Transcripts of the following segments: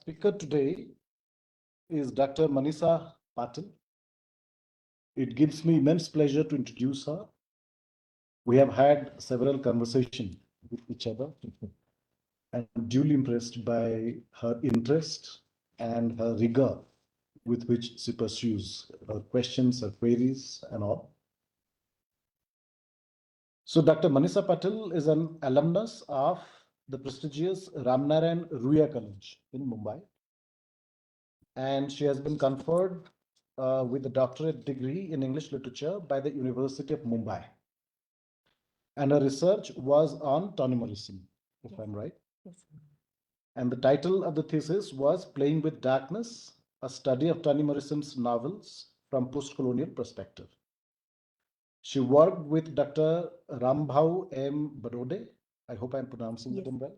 speaker today is Dr. Manisha Patil. It gives me immense pleasure to introduce her. We have had several conversations with each other and duly impressed by her interest and her rigor with which she pursues her questions, her queries, and all. So, Dr. Manisha Patil is an alumnus of the prestigious Ramnarayan Ruya College in Mumbai, and she has been conferred with a doctorate degree in English literature by the University of Mumbai. And her research was on tonimerism, if I'm right. Yes. And the title of the thesis was Playing with Darkness, a study of tonimerism's novels from post-colonial perspective. She worked with Dr. Rambhau M. Barode. I hope I'm pronouncing the name well.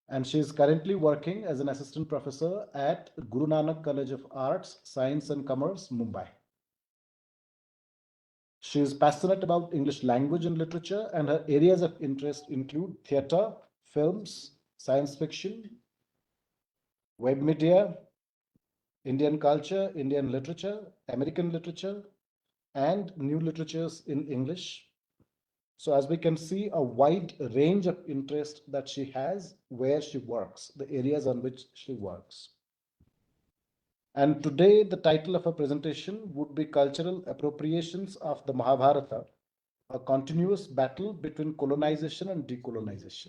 And she is currently working as an assistant professor at Guru Nanak College of Arts, Science and Commerce, Mumbai. She is passionate about English language and literature, and her areas of interest include theatre, films, science fiction, web media, Indian culture, Indian literature, American literature, and new literatures in English. So as we can see, a wide range of interest that she has where she works, the areas on which she works. And today, the title of her presentation would be Cultural Appropriations of the Mahabharata, a continuous battle between colonization and decolonization.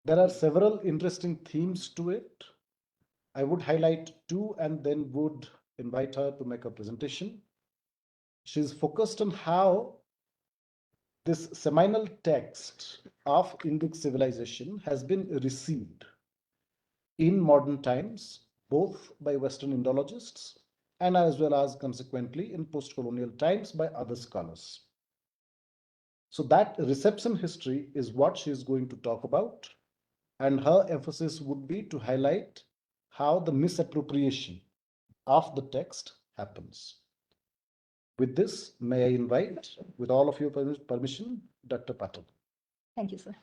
There are several interesting themes to it. I would highlight two and then would invite her to make a presentation. She's focused on how this seminal text of Indic civilization has been received in modern times, both by Western Indologists and as well as consequently in post-colonial times by other scholars. So that reception history is what she is going to talk about, and her emphasis would be to highlight how the misappropriation of the text happens. With this, may I invite, with all of your permission, Dr. Patil. Thank you, sir.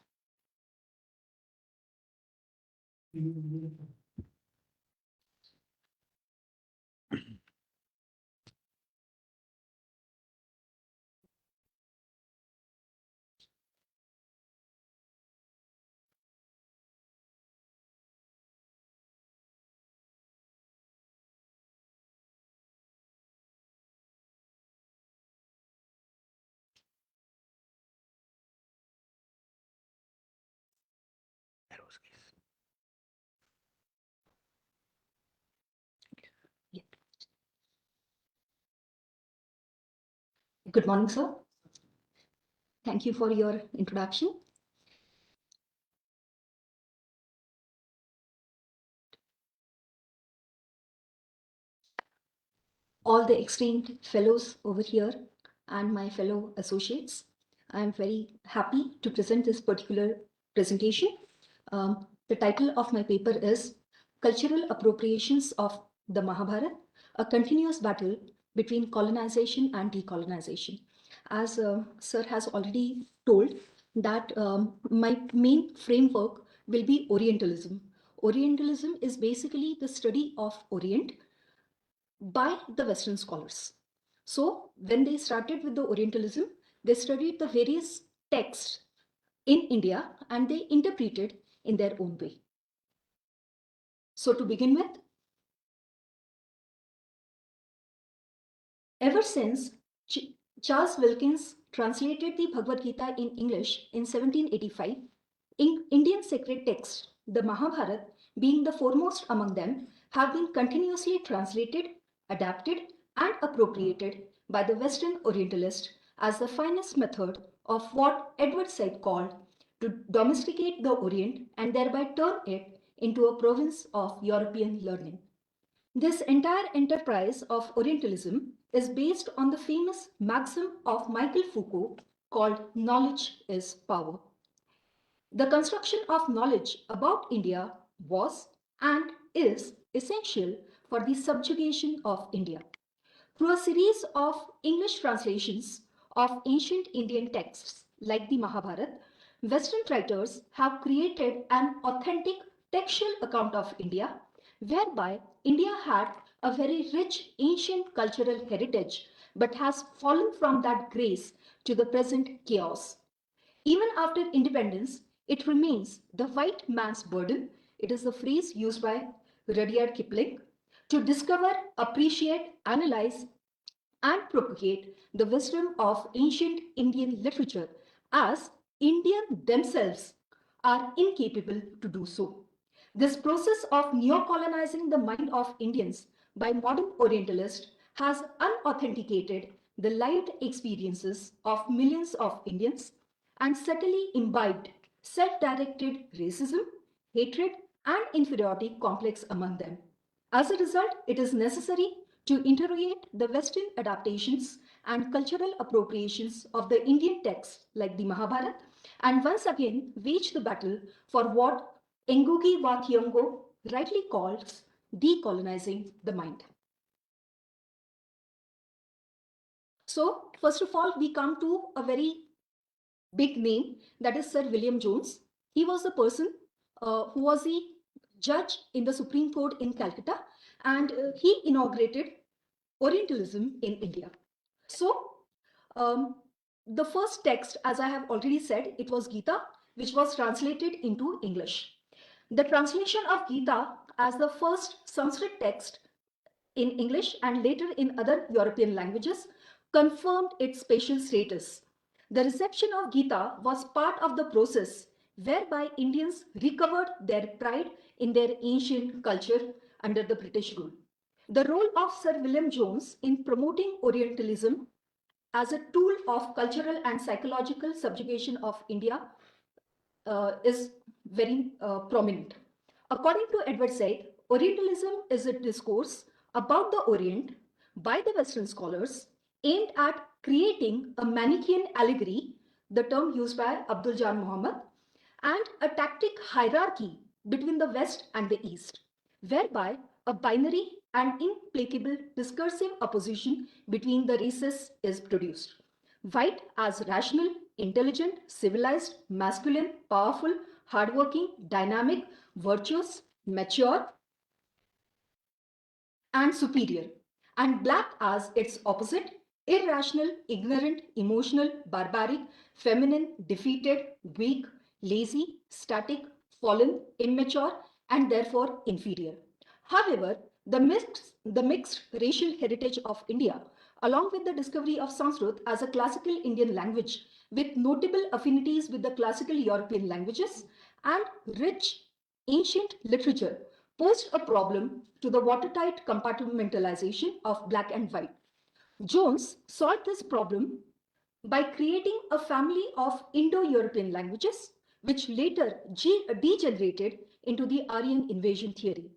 Good morning, sir. Thank you for your introduction. All the esteemed fellows over here and my fellow associates, I am very happy to present this particular presentation. The title of my paper is Cultural Appropriations of the Mahabharata, a continuous battle between colonization and decolonization. As sir has already told, that my main framework will be Orientalism. Orientalism is basically the study of Orient by the Western scholars. So when they started with the Orientalism, they studied the various texts in India and they interpreted in their own way. So to begin with, ever since Charles Wilkins translated the Bhagavad Gita in English in 1785, Indian sacred texts, the Mahabharata being the foremost among them, have been continuously translated, adapted, and appropriated by the Western Orientalist as the finest method of what Edward Said called to domesticate the Orient and thereby turn it into a province of European learning. This entire enterprise of Orientalism is based on the famous maxim of Michel Foucault called knowledge is power. The construction of knowledge about India was and is essential for the subjugation of India. Through a series of English translations of ancient Indian texts like the Mahabharata, Western writers have created an authentic textual account of India, whereby India had a very rich ancient cultural heritage but has fallen from that grace to the present chaos. Even after independence, it remains the white man's burden. It is the phrase used by Rudyard Kipling to discover, appreciate, analyze, and propagate the wisdom of ancient Indian literature as Indians themselves are incapable to do so. This process of neo-colonizing the mind of Indians by modern Orientalists has unauthenticated the lived experiences of millions of Indians and subtly imbibed self-directed racism, hatred, and inferiority complex among them. As a result, it is necessary to interrogate the Western adaptations and cultural appropriations of the Indian texts like the Mahabharata and once again wage the battle for what Ngugi wa Thiong'o rightly calls decolonizing the mind. So, first of all, we come to a very big name, that is Sir William Jones. He was the person who was the judge in the Supreme Court in Calcutta, and he inaugurated Orientalism in India. So, um, the first text, as I have already said, it was Gita, which was translated into English. The translation of Gita as the first Sanskrit text in English and later in other European languages confirmed its spatial status. The reception of Gita was part of the process whereby Indians recovered their pride in their ancient culture under the British rule. The role of Sir William Jones in promoting Orientalism as a tool of cultural and psychological subjugation of India is very prominent. According to Edward Said, Orientalism is a discourse about the Orient by the Western scholars aimed at creating a Manichaean allegory, the term used by Abdul Jan Muhammad, and a tactic hierarchy between the West and the East, whereby a binary and implacable discursive opposition between the races is produced. White as rational, intelligent, civilized, masculine, powerful, hardworking, dynamic, virtuous, mature, and superior, and black as its opposite, irrational, ignorant, emotional, barbaric, feminine, defeated, weak, lazy, static, fallen, immature, and therefore inferior. However, the mixed racial heritage of India, along with the discovery of Sanskrit as a classical Indian language with notable affinities with the classical European languages and rich ancient literature, posed a problem to the watertight compartmentalization of black and white. Jones solved this problem by creating a family of Indo-European languages, which later degenerated into the Aryan invasion theory.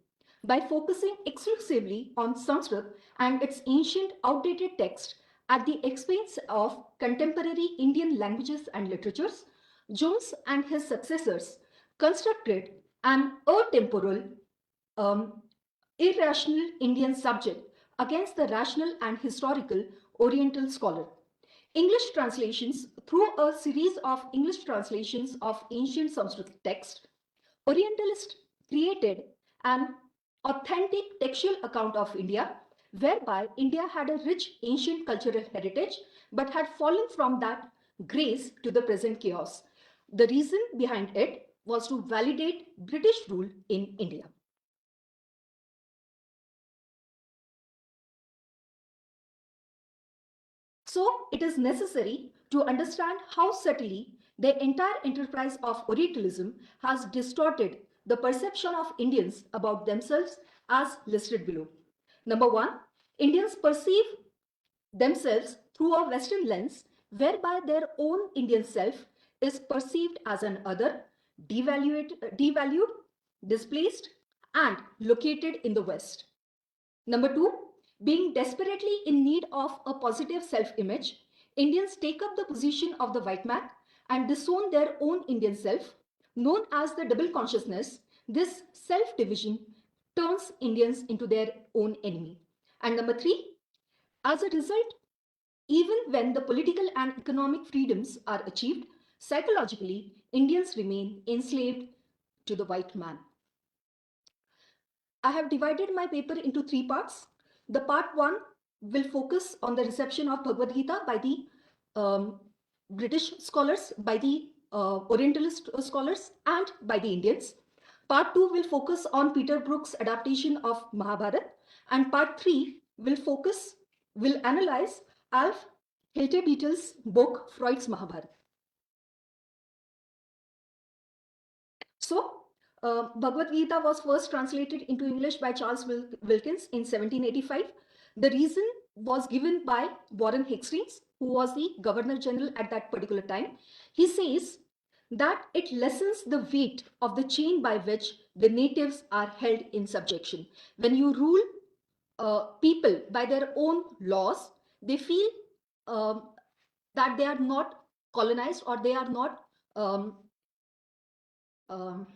By focusing exclusively on Sanskrit and its ancient outdated text at the expense of contemporary Indian languages and literatures, Jones and his successors constructed an atemporal, um, irrational Indian subject against the rational and historical Oriental scholar. English translations, through a series of English translations of ancient Sanskrit text, Orientalists created an authentic textual account of India, whereby India had a rich ancient cultural heritage but had fallen from that grace to the present chaos. The reason behind it was to validate British rule in India. So it is necessary to understand how subtly the entire enterprise of Orientalism has distorted the perception of Indians about themselves as listed below. Number one, Indians perceive themselves through a Western lens whereby their own Indian self is perceived as an other, devalued, displaced, and located in the West. Number two, being desperately in need of a positive self-image, Indians take up the position of the white man and disown their own Indian self, known as the double consciousness. This self-division turns Indians into their own enemy. And number three, as a result, even when the political and economic freedoms are achieved, psychologically, Indians remain enslaved to the white man. I have divided my paper into 3 parts. The part 1 will focus on the reception of Bhagavad Gita by the um, British scholars, by the Orientalist scholars, and by the Indians. Part 2 will focus on Peter Brook's adaptation of Mahabharata, and part 3 will analyze Alf Hilterbeetel's book Freud's Mahabharata. So, Bhagavad Gita was first translated into English by Charles Wilkins in 1785. The reason was given by Warren Hastings, who was the Governor General at that particular time. He says that it lessens the weight of the chain by which the natives are held in subjection. When you rule people by their own laws, they feel that they are not colonized, or they are not um, um,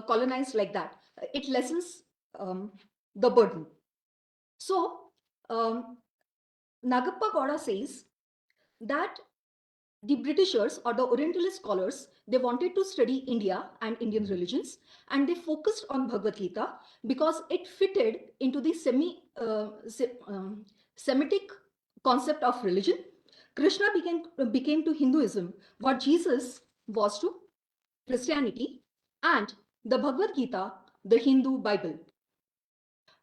colonized like that. It lessens the burden. So Nagappa Gowda says that the Britishers or the Orientalist scholars, they wanted to study India and Indian religions, and they focused on Bhagavad Gita because it fitted into the Semitic concept of religion. Krishna became to Hinduism what Jesus was to Christianity, and the Bhagavad Gita, the Hindu Bible.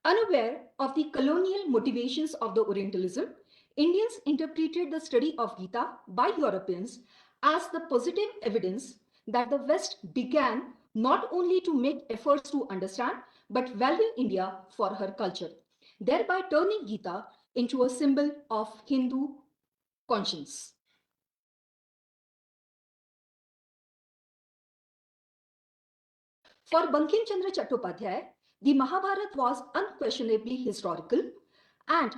Unaware of the colonial motivations of the Orientalism, Indians interpreted the study of Gita by Europeans as the positive evidence that the West began not only to make efforts to understand but value India for her culture, thereby turning Gita into a symbol of Hindu conscience. For Bankim Chandra Chattopadhyay, the Mahabharata was unquestionably historical, and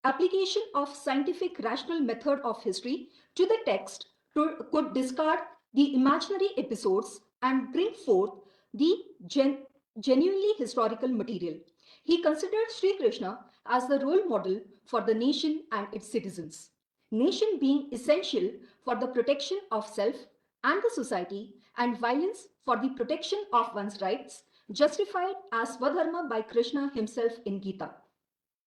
application of scientific rational method of history to the text could discard the imaginary episodes and bring forth the genuinely historical material. He considered Sri Krishna as the role model for the nation and its citizens. Nation being essential for the protection of self and the society, and violence for the protection of one's rights, justified as Swadharma by Krishna himself in Gita.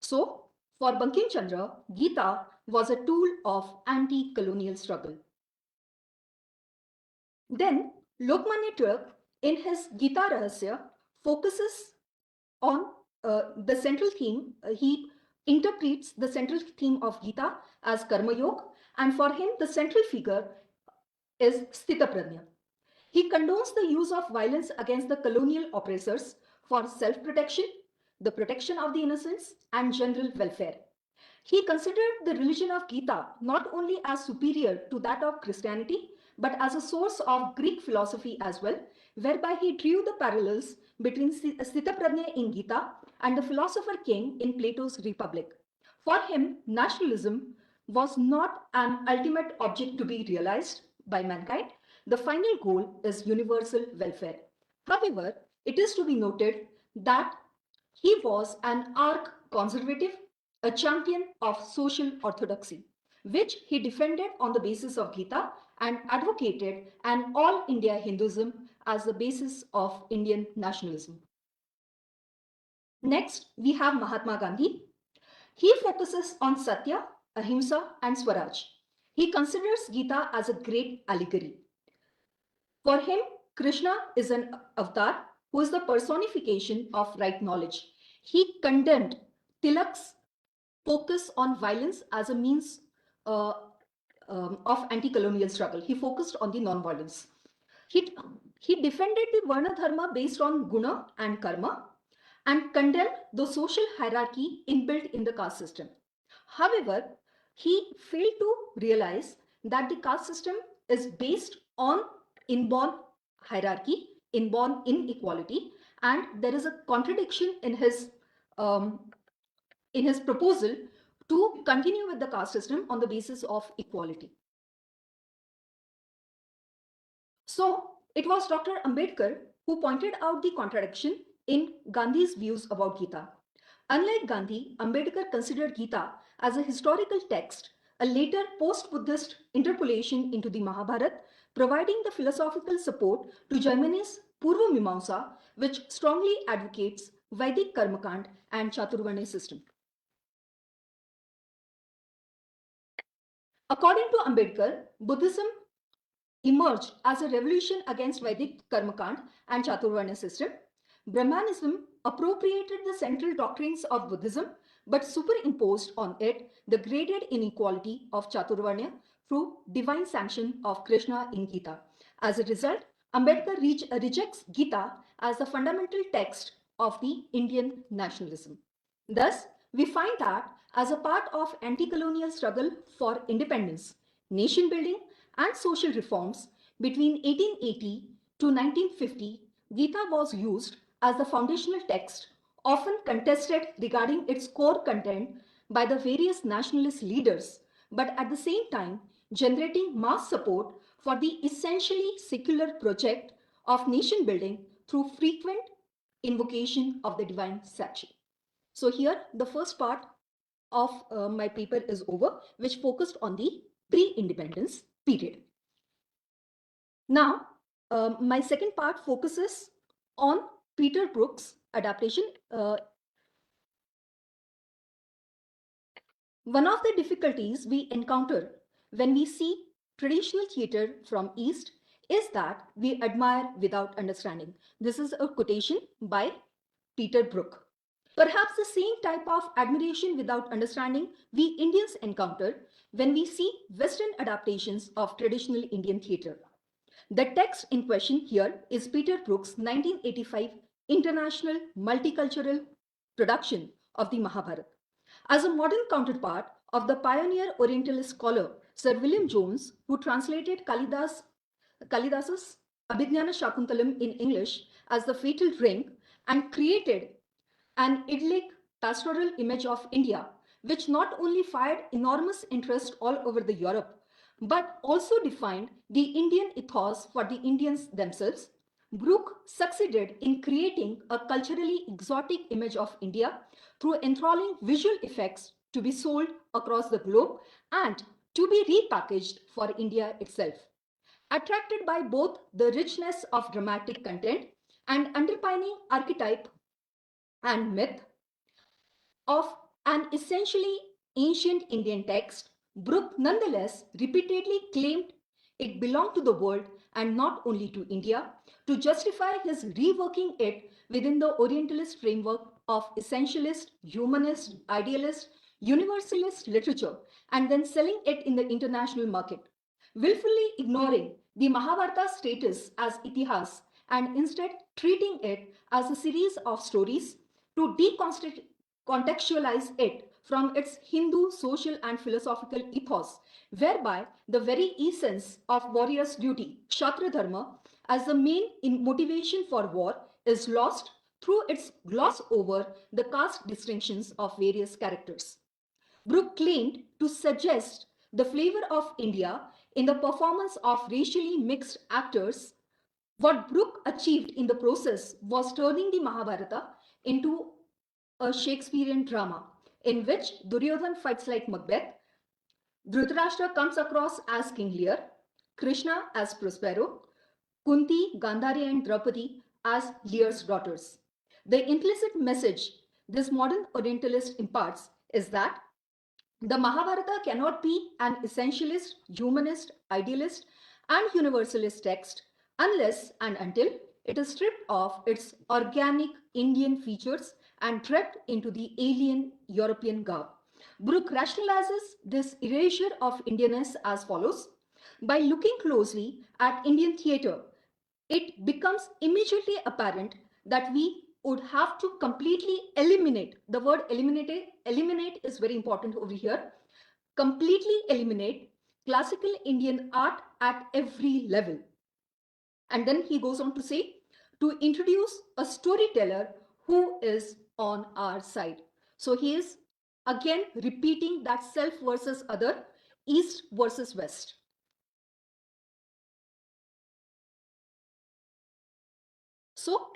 So, for Bankim Chandra, Gita was a tool of anti-colonial struggle. Then, Lokmanya Tilak, in his Gita Rahasya, focuses on the central theme. He interprets the central theme of Gita as Karma Yoga, and for him, the central figure is Sthita Prajna. He condones the use of violence against the colonial oppressors for self-protection, the protection of the innocents, and general welfare. He considered the religion of Gita not only as superior to that of Christianity, but as a source of Greek philosophy as well, whereby he drew the parallels between Sthitaprajna in Gita and the philosopher king in Plato's Republic. For him, nationalism was not an ultimate object to be realized by mankind. The final goal is universal welfare. However, it is to be noted that he was an arch conservative, a champion of social orthodoxy, which he defended on the basis of Gita and advocated an all India Hinduism as the basis of Indian nationalism. Next, we have Mahatma Gandhi. He focuses on Satya, Ahimsa, and Swaraj. He considers Gita as a great allegory. For him, Krishna is an avatar who is the personification of right knowledge. He condemned Tilak's focus on violence as a means uh, of anti-colonial struggle. He focused on the non-violence. He defended the Varna Dharma based on guna and karma and condemned the social hierarchy inbuilt in the caste system. However, he failed to realize that the caste system is based on inborn hierarchy, inborn inequality, and there is a contradiction um, in his proposal to continue with the caste system on the basis of equality. So it was Dr. Ambedkar who pointed out the contradiction in Gandhi's views about Gita. Unlike Gandhi, Ambedkar considered Gita as a historical text, a later post-Buddhist interpolation into the Mahabharata, providing the philosophical support to Germany's Purva Mimamsa, which strongly advocates Vedic Karmakand and Chaturvarnya system. According to Ambedkar, Buddhism emerged as a revolution against Vedic Karmakand and Chaturvarnya system. Brahmanism appropriated the central doctrines of Buddhism but superimposed on it the graded inequality of Chaturvarnya through divine sanction of Krishna in Gita. As a result, Ambedkar rejects Gita as the fundamental text of the Indian nationalism. Thus, we find that as a part of anti-colonial struggle for independence, nation building and social reforms between 1880 to 1950, Gita was used as the foundational text, often contested regarding its core content by the various nationalist leaders, but at the same time generating mass support for the essentially secular project of nation building through frequent invocation of the divine sanction. So here the first part of my paper is over, which focused on the pre-independence period. Now, my second part focuses on Peter Brook's adaptation. One of the difficulties we encounter when we see traditional theatre from East is that we admire without understanding. This is a quotation by Peter Brook. Perhaps the same type of admiration without understanding we Indians encounter when we see Western adaptations of traditional Indian theatre. The text in question here is Peter Brook's 1985 international multicultural production of the Mahabharata. As a modern counterpart of the pioneer Orientalist scholar Sir William Jones, who translated Kalidas's Abhijnana Shakuntalam in English as the fatal ring and created an idyllic pastoral image of India, which not only fired enormous interest all over the Europe, but also defined the Indian ethos for the Indians themselves. Brooke succeeded in creating a culturally exotic image of India through enthralling visual effects to be sold across the globe and to be repackaged for India itself. Attracted by both the richness of dramatic content and underpinning archetype and myth of an essentially ancient Indian text, Brooke nonetheless repeatedly claimed it belonged to the world and not only to India, to justify his reworking it within the Orientalist framework of essentialist, humanist, idealist, universalist literature, and then selling it in the international market, willfully ignoring the Mahabharata status as itihas and instead treating it as a series of stories to decontextualize it from its Hindu social and philosophical ethos, whereby the very essence of warrior's duty, Kshatriya Dharma, as the main motivation for war, is lost through its gloss over the caste distinctions of various characters. Brooke claimed to suggest the flavor of India in the performance of racially mixed actors. What Brooke achieved in the process was turning the Mahabharata into a Shakespearean drama in which Duryodhan fights like Macbeth, Dhritarashtra comes across as King Lear, Krishna as Prospero, Kunti, Gandhari and Draupadi as Lear's daughters. The implicit message this modern Orientalist imparts is that the Mahabharata cannot be an essentialist, humanist, idealist, and universalist text unless and until it is stripped of its organic Indian features and draped into the alien European garb. Brooke rationalizes this erasure of Indianness as follows. By looking closely at Indian theatre, it becomes immediately apparent that we would have to completely eliminate, the word eliminate is very important over here, completely eliminate classical Indian art at every level. And then he goes on to say, to introduce a storyteller who is on our side. So he is again repeating that self versus other, East versus West. So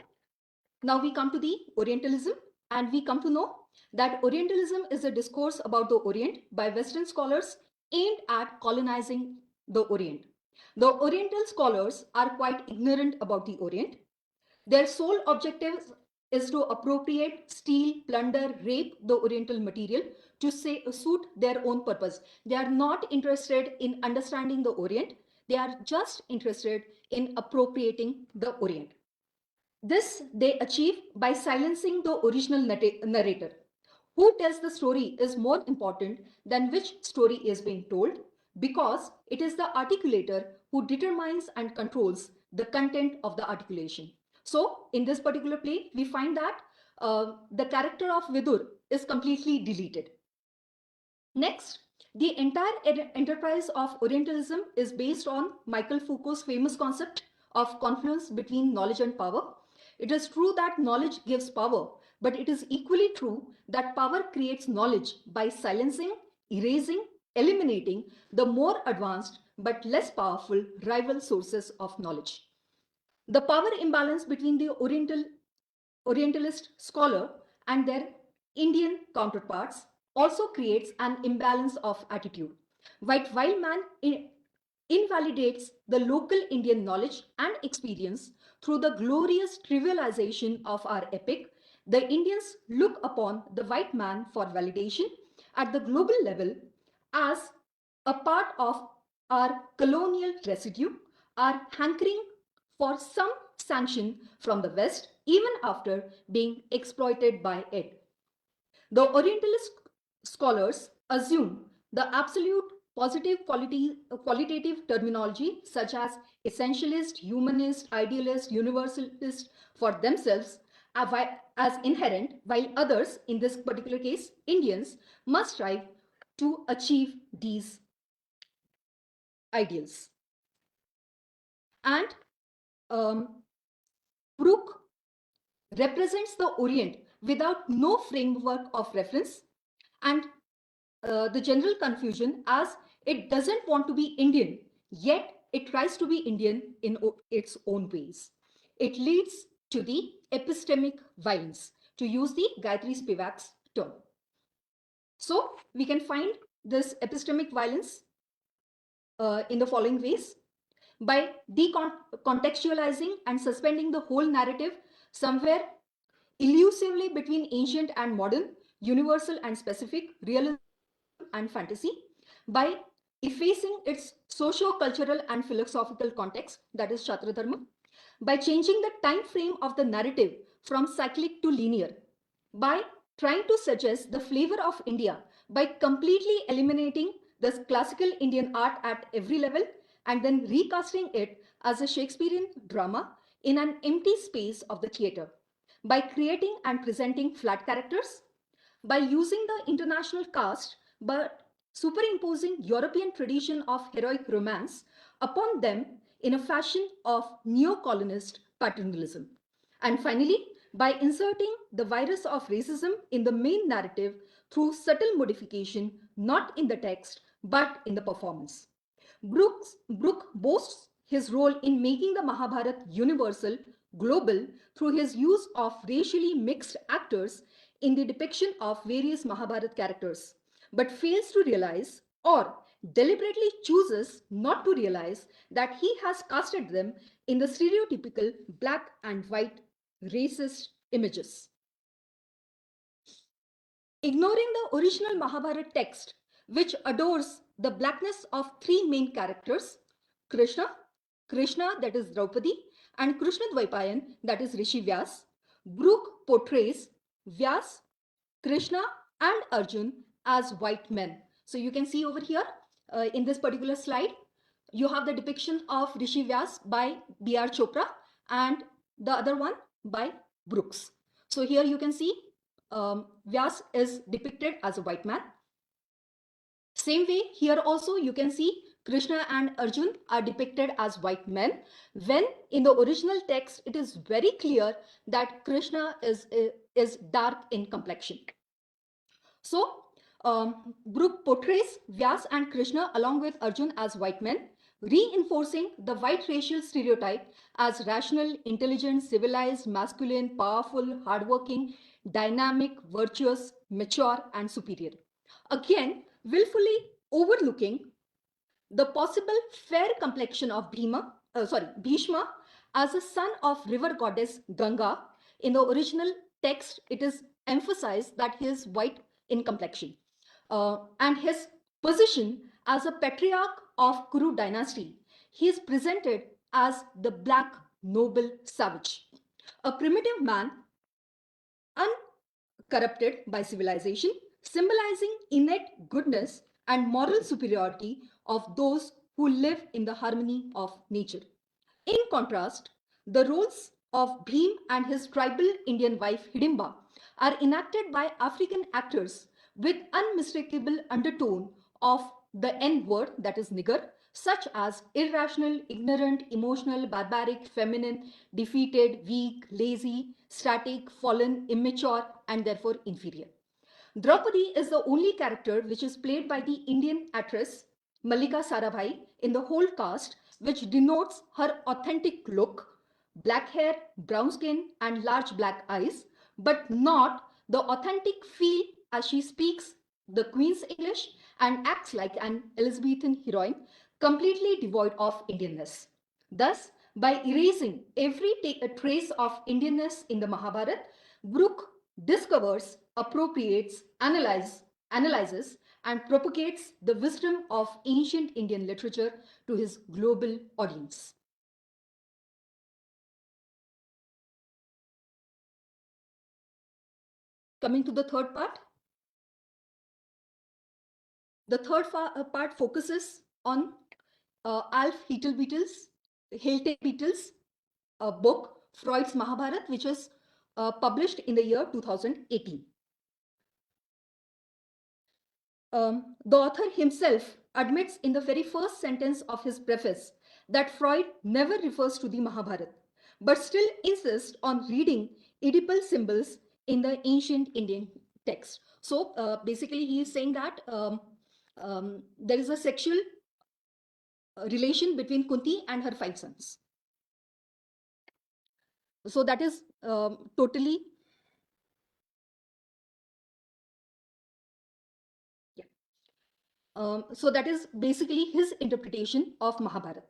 now we come to the Orientalism, and we come to know that Orientalism is a discourse about the Orient by Western scholars aimed at colonizing the Orient. The Oriental scholars are quite ignorant about the Orient. Their sole objective is to appropriate, steal, plunder, rape the Oriental material to suit their own purpose. They are not interested in understanding the Orient. They are just interested in appropriating the Orient. This they achieve by silencing the original narrator. Who tells the story is more important than which story is being told, because it is the articulator who determines and controls the content of the articulation. So, in this particular play, we find that the character of Vidur is completely deleted. Next, the entire enterprise of Orientalism is based on Michael Foucault's famous concept of confluence between knowledge and power. It is true that knowledge gives power, but it is equally true that power creates knowledge by silencing, erasing, eliminating the more advanced but less powerful rival sources of knowledge. The power imbalance between the Orientalist scholar and their Indian counterparts also creates an imbalance of attitude. While man invalidates the local Indian knowledge and experience through the glorious trivialization of our epic, the Indians look upon the white man for validation at the global level as a part of our colonial residue, our hankering for some sanction from the West, even after being exploited by it. The Orientalist scholars assume the absolute positive qualitative terminology such as essentialist, humanist, idealist, universalist for themselves as inherent, while others, in this particular case, Indians, must strive to achieve these ideals. And Brooke represents the Orient without no framework of reference, and the general confusion as it doesn't want to be Indian, yet it tries to be Indian in its own ways. It leads to the epistemic violence, to use the Gayatri Spivak's term. So we can find this epistemic violence in the following ways: by decontextualizing and suspending the whole narrative somewhere elusively between ancient and modern, universal and specific, realism and fantasy, by effacing its socio-cultural and philosophical context, that is Shastra Dharma, by changing the time frame of the narrative from cyclic to linear, by trying to suggest the flavor of India by completely eliminating the classical Indian art at every level and then recasting it as a Shakespearean drama in an empty space of the theatre, by creating and presenting flat characters, by using the international cast but superimposing European tradition of heroic romance upon them in a fashion of neo-colonist paternalism. And finally, by inserting the virus of racism in the main narrative through subtle modification, not in the text, but in the performance. Brooke boasts his role in making the Mahabharata universal, global, through his use of racially mixed actors in the depiction of various Mahabharata characters, but fails to realize or deliberately chooses not to realize that he has casted them in the stereotypical black and white racist images. Ignoring the original Mahabharata text, which adores the blackness of three main characters, Krishna, that is Draupadi, and Krishna Dvaipayan, that is Rishi Vyas, Brooke portrays Vyas, Krishna, and Arjun as white men. So you can see over here in this particular slide, you have the depiction of Rishi Vyas by B.R. Chopra and the other one by Brooks. So here you can see Vyas is depicted as a white man. Same way, here also you can see Krishna and Arjun are depicted as white men, when in the original text it is very clear that Krishna is dark in complexion. So Brooke portrays Vyas and Krishna along with Arjun as white men, reinforcing the white racial stereotype as rational, intelligent, civilized, masculine, powerful, hardworking, dynamic, virtuous, mature, and superior. Again, willfully overlooking the possible fair complexion of Bhishma as a son of river goddess Ganga. In the original text, it is emphasized that he is white in complexion. And his position as a patriarch of Kuru dynasty, he is presented as the black noble savage, a primitive man uncorrupted by civilization, symbolizing innate goodness and moral superiority of those who live in the harmony of nature. In contrast, the roles of Bhim and his tribal Indian wife Hidimba are enacted by African actors with unmistakable undertone of the N word, that is nigger, such as irrational, ignorant, emotional, barbaric, feminine, defeated, weak, lazy, static, fallen, immature, and therefore inferior. Draupadi is the only character which is played by the Indian actress Mallika Sarabhai in the whole cast, which denotes her authentic look, black hair, brown skin, and large black eyes, but not the authentic feel as she speaks the Queen's English and acts like an Elizabethan heroine, completely devoid of Indianness. Thus, by erasing every trace of Indianness in the Mahabharata, Brooke discovers, appropriates, analyzes, and propagates the wisdom of ancient Indian literature to his global audience. Coming to the third part. The third part focuses on Alf Hiltebeetl's book, Freud's Mahabharata, which was published in the year 2018. The author himself admits in the very first sentence of his preface that Freud never refers to the Mahabharata, but still insists on reading Oedipal symbols in the ancient Indian text. So basically, he is saying that there is a sexual relation between Kunti and her 5 sons. So that is totally. So that is basically his interpretation of Mahabharata.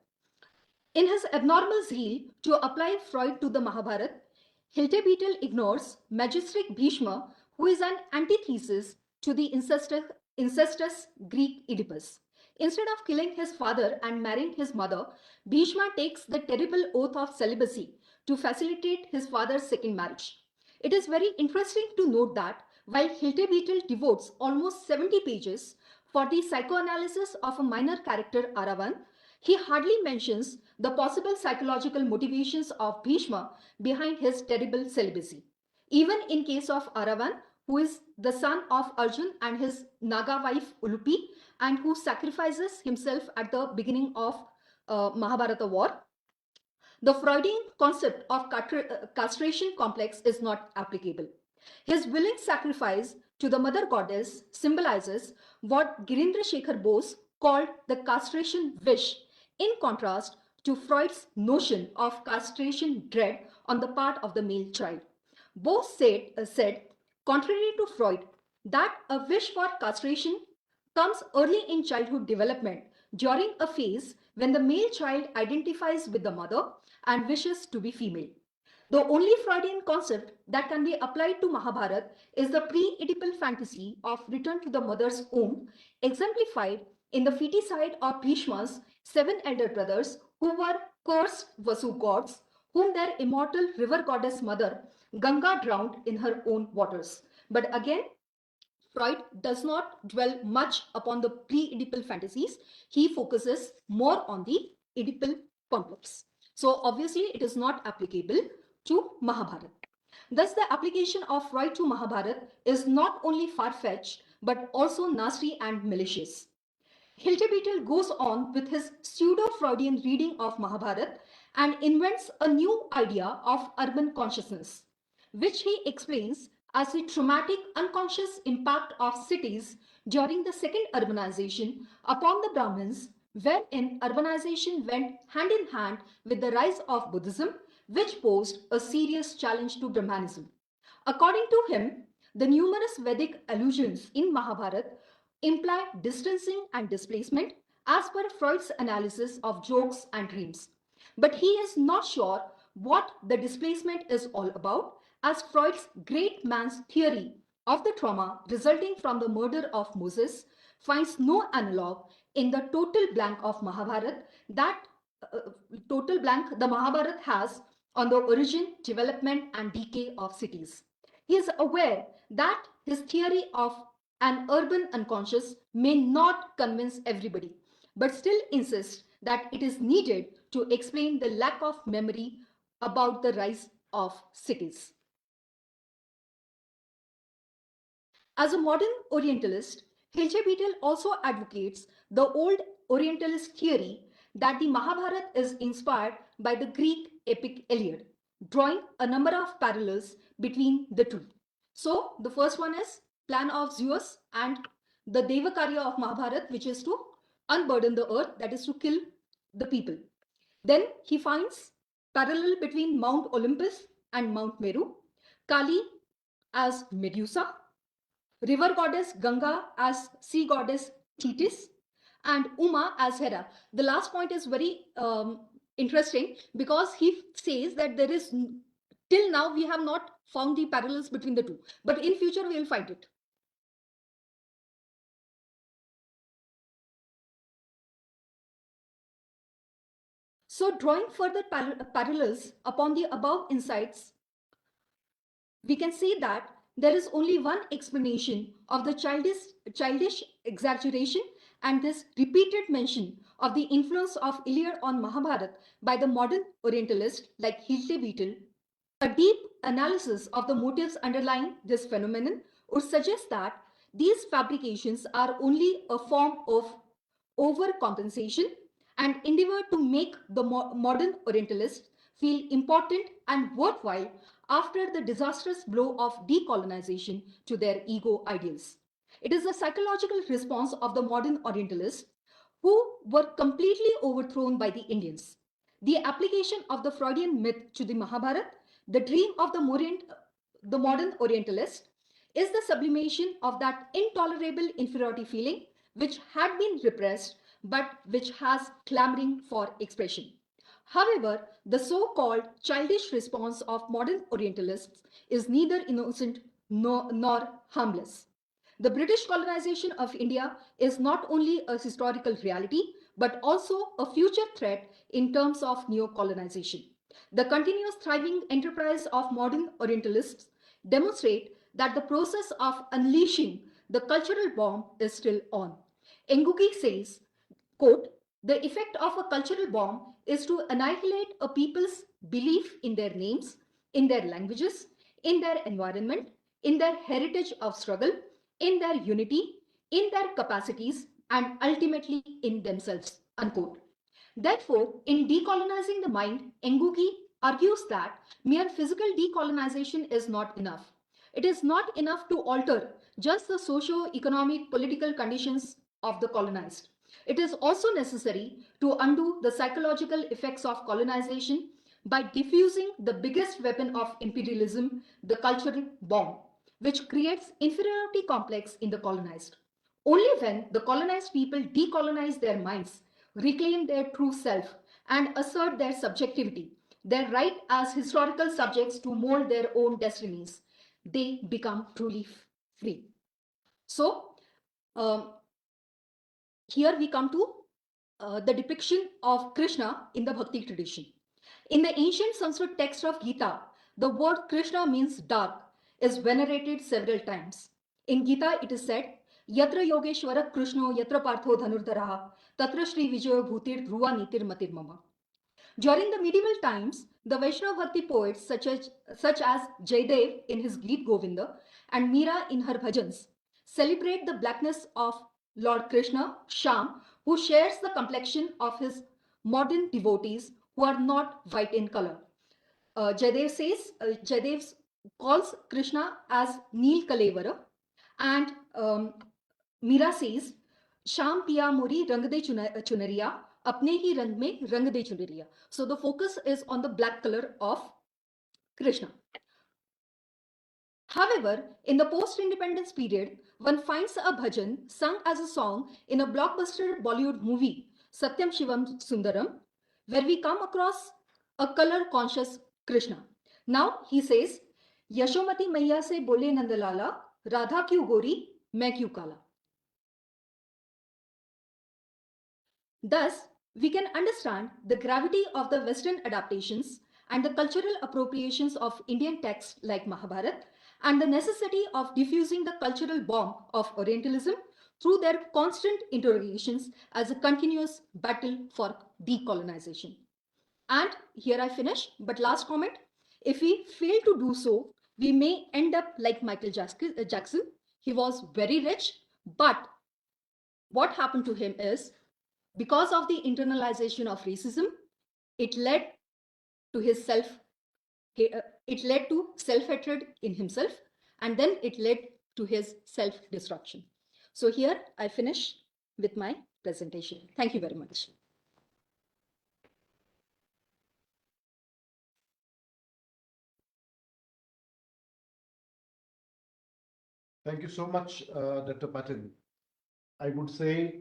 In his abnormal zeal to apply Freud to the Mahabharata, Hiltebeetle ignores Magistrate Bhishma, who is an antithesis to the incestuous Greek Oedipus. Instead of killing his father and marrying his mother, Bhishma takes the terrible oath of celibacy to facilitate his father's second marriage. It is very interesting to note that while Hiltebeetle devotes almost 70 pages for the psychoanalysis of a minor character Aravan, he hardly mentions the possible psychological motivations of Bhishma behind his terrible celibacy. Even in case of Aravan, who is the son of Arjun and his Naga wife Ulupi, and who sacrifices himself at the beginning of Mahabharata war, the Freudian concept of castration complex is not applicable. His willing sacrifice to the mother goddess symbolizes what Girindra Shekhar Bose called the castration wish, in contrast to Freud's notion of castration dread on the part of the male child. Bose said, contrary to Freud, that a wish for castration comes early in childhood development during a phase when the male child identifies with the mother and wishes to be female. The only Freudian concept that can be applied to Mahabharata is the pre-Oedipal fantasy of return to the mother's womb, exemplified in the feticide of Bhishma's 7 elder brothers who were cursed Vasu gods, whom their immortal river goddess mother Ganga drowned in her own waters. But again, Freud does not dwell much upon the pre-Oedipal fantasies. He focuses more on the Oedipal complex. So obviously it is not applicable to Mahabharata. Thus the application of Freud to Mahabharata is not only far-fetched but also nasty and malicious. Hiltebeetle goes on with his pseudo-Freudian reading of Mahabharata and invents a new idea of urban consciousness, which he explains as the traumatic unconscious impact of cities during the second urbanization upon the Brahmins, wherein urbanization went hand in hand with the rise of Buddhism, which posed a serious challenge to Brahmanism. According to him, the numerous Vedic allusions in Mahabharata imply distancing and displacement as per Freud's analysis of jokes and dreams. But he is not sure what the displacement is all about, as Freud's great man's theory of the trauma resulting from the murder of Moses finds no analog in the total blank of Mahabharata that total blank the Mahabharata has on the origin, development, and decay of cities. He is aware that his theory of an urban unconscious may not convince everybody, but still insists that it is needed to explain the lack of memory about the rise of cities. As a modern Orientalist, Hilche Beetle also advocates the old Orientalist theory that the Mahabharata is inspired by the Greek epic Iliad, drawing a number of parallels between the two. So, the first one is plan of Zeus and the Devakarya of Mahabharata, which is to unburden the earth, that is to kill the people. Then he finds parallel between Mount Olympus and Mount Meru, Kali as Medusa, river goddess Ganga as sea goddess Thetis, and Uma as Hera. The last point is very interesting because he says that there is, till now we have not found the parallels between the two, but in future we will find it. So drawing further parallels upon the above insights, we can see that there is only one explanation of the childish exaggeration and this repeated mention of the influence of Iliad on Mahabharata by the modern Orientalist like Hilde Beetle. A deep analysis of the motives underlying this phenomenon would suggest that these fabrications are only a form of overcompensation and endeavor to make the modern Orientalists feel important and worthwhile after the disastrous blow of decolonization to their ego ideals. It is a psychological response of the modern Orientalists who were completely overthrown by the Indians. The application of the Freudian myth to the Mahabharata, the dream of the modern Orientalist, is the sublimation of that intolerable inferiority feeling which had been repressed but which has clamoring for expression. However, the so-called childish response of modern Orientalists is neither innocent nor harmless. The British colonization of India is not only a historical reality, but also a future threat in terms of neo-colonization. The continuous thriving enterprise of modern Orientalists demonstrate that the process of unleashing the cultural bomb is still on. Ngugi says, quote, the effect of a cultural bomb is to annihilate a people's belief in their names, in their languages, in their environment, in their heritage of struggle, in their unity, in their capacities, and ultimately in themselves, unquote. Therefore, in decolonizing the mind, Ngugi argues that mere physical decolonization is not enough. It is not enough to alter just the socio-economic political conditions of the colonized. It is also necessary to undo the psychological effects of colonization by diffusing the biggest weapon of imperialism, the cultural bomb, which creates inferiority complex in the colonized. Only when the colonized people decolonize their minds, reclaim their true self, and assert their subjectivity, their right as historical subjects to mold their own destinies, they become truly free. So, um, here we come to the depiction of Krishna in the Bhakti tradition. In the ancient Sanskrit text of Gita, the word Krishna means dark, is venerated several times. In Gita, it is said, Yatra Yogeshwara Krishno Yatra Partho Dhanurdharaha Tatra Shri Vijayo Bhutir Dhruva Nitir Matir Mama. During the medieval times, the Vaishnava Bhakti poets such as Jaydev in his Geet Govinda and Meera in her bhajans celebrate the blackness of Lord Krishna, Sham, who shares the complexion of his modern devotees who are not white in color. Jaydev calls Krishna as Neel Kalevara, and Meera says, Sham piya mori rang de chunariya, apne hi rang mein rang de chunariya. So the focus is on the black color of Krishna. However, in the post-independence period, one finds a bhajan sung as a song in a blockbuster Bollywood movie, Satyam Shivam Sundaram, where we come across a color conscious Krishna. Now he says, Yashomati Maiya se bole Nandalala, Radha kyun gori, main kyun kala. Thus, we can understand the gravity of the Western adaptations and the cultural appropriations of Indian texts like Mahabharata and the necessity of diffusing the cultural bomb of Orientalism through their constant interrogations as a continuous battle for decolonization. And here I finish, but last comment, if we fail to do so, we may end up like Michael Jackson. He was very rich, but what happened to him is because of the internalization of racism, it led to his it led to self-hatred in himself, and then it led to his self-destruction. So here I finish with my presentation. Thank you very much. Thank you so much, Dr. Patil. I would say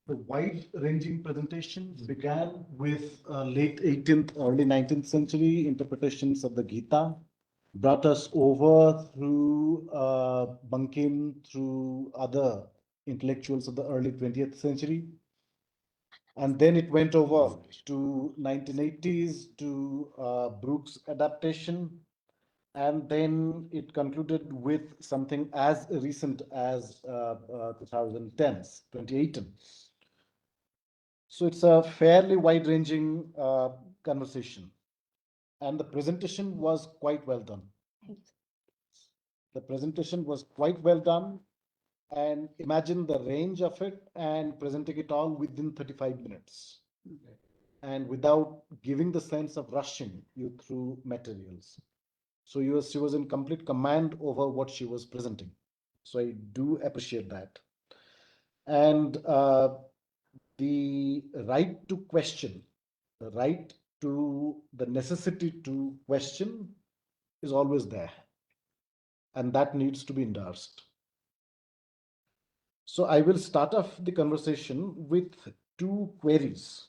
the wide-ranging presentation began with late 18th, early 19th century interpretations of the Gita, brought us over through Bankim, through other intellectuals of the early 20th century. And then it went over to 1980s to Brooks' adaptation. And then it concluded with something as recent as 2010s, 2018. So it's a fairly wide-ranging conversation. And the presentation was quite well done. The presentation was quite well done. And imagine the range of it and presenting it all within 35 minutes. And without giving the sense of rushing you through materials. So she was in complete command over what she was presenting. So I do appreciate that. And the right to question, the right to the necessity to question is always there. And that needs to be endorsed. So I will start off the conversation with two queries.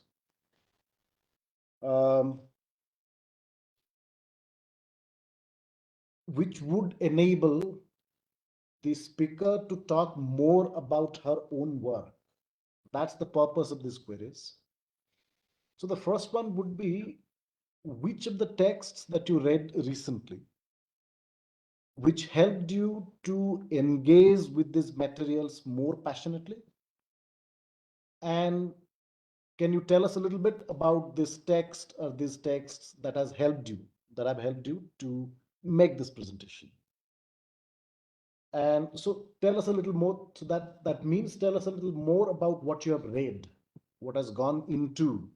Which would enable the speaker to talk more about her own work. That's the purpose of these queries. So the first one would be, which of the texts that you read recently, which helped you to engage with these materials more passionately? And can you tell us a little bit about this text or these texts that have helped you to make this presentation? And so tell us a little more. So that means tell us a little more about what you have read, what has gone into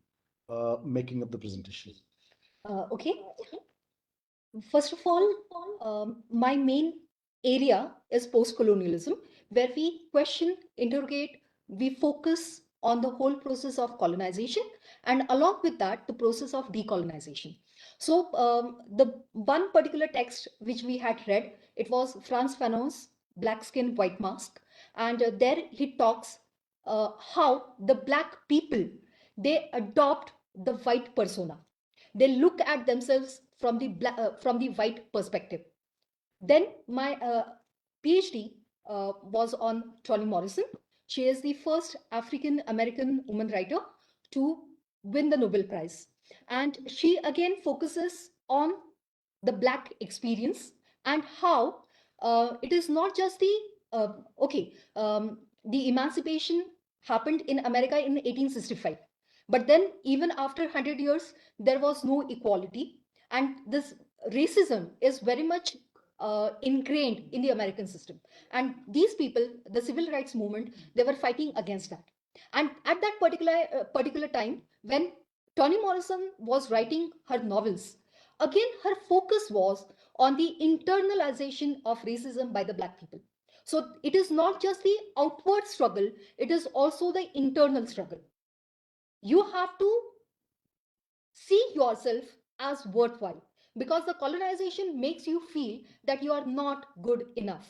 making up the presentation. Okay. First of all, my main area is post-colonialism, where we question, interrogate, we focus on the whole process of colonization, and along with that, the process of decolonization. So the one particular text which we had read, it was Frantz Fanon's Black Skin, White Mask. And there he talks how the Black people, they adopt the white persona. They look at themselves from the white perspective. Then my PhD was on Toni Morrison. She is the first African American woman writer to win the Nobel Prize, and she again focuses on the Black experience and how it is not just the emancipation happened in America in 1865. But then, even after 100 years, there was no equality. And this racism is very much ingrained in the American system. And these people, the civil rights movement, they were fighting against that. And at that particular time, when Toni Morrison was writing her novels, again, her focus was on the internalization of racism by the Black people. So it is not just the outward struggle, it is also the internal struggle. You have to see yourself as worthwhile, because the colonization makes you feel that you are not good enough.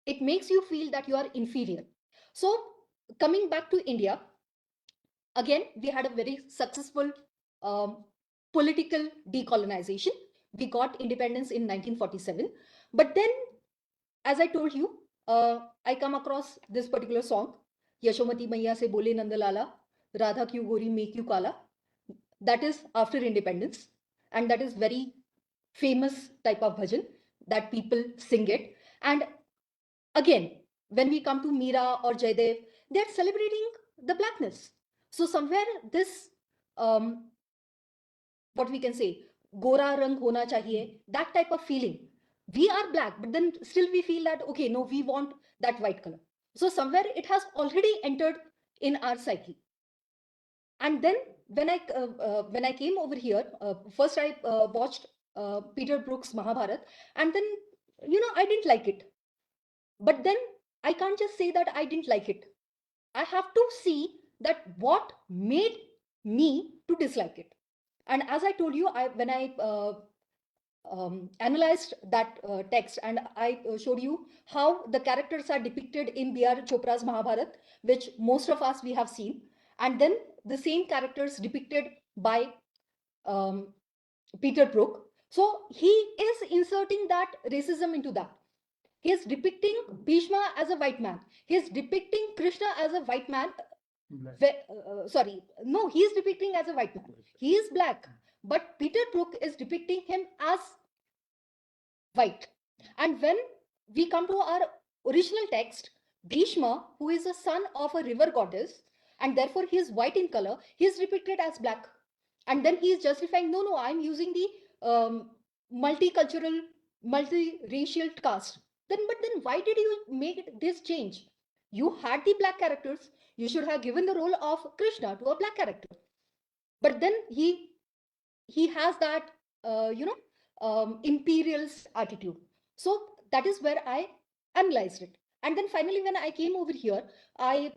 It makes you feel that you are inferior. So coming back to India, Again, we had a very successful um, political decolonization. We got independence in 1947. But then, as I told you, I come across this particular song, Yashomati Maiya se bole Nandalala, Radha Kyu Gori Make You Kala. That is after independence, and that is very famous type of bhajan that people sing it. And again, when we come to Meera or Jaydev, they're celebrating the blackness. So somewhere this, um, what we can say, gora rang hona chahiye, that type of feeling. We are black, but then still we feel that, okay, no, we want that white color. So somewhere it has already entered in our psyche. And then when I came over here, first I watched Peter Brook's Mahabharata, and then I didn't like it. But then I can't just say that I didn't like it. I have to see that what made me to dislike it. And as I told you, when I analyzed that text, and I showed you how the characters are depicted in B.R. Chopra's Mahabharata, which most of us we have seen, and then the same characters depicted by um, Peter Brook. So he is inserting that racism into that. He is depicting Bhishma as a white man. He is depicting Krishna as a white man. Sorry, no, he is depicting as a white man. He is black, but Peter Brook is depicting him as white. And when we come to our original text, Bhishma, who is a son of a river goddess, and therefore he is white in color, he is depicted as black. And then he is justifying, no, I'm using the multicultural, multi-racial cast. But then why did you make this change? You had the black characters. You should have given the role of Krishna to a black character. But then he has that imperialist attitude. So that is where I analyzed it. And then finally, when I came over here, I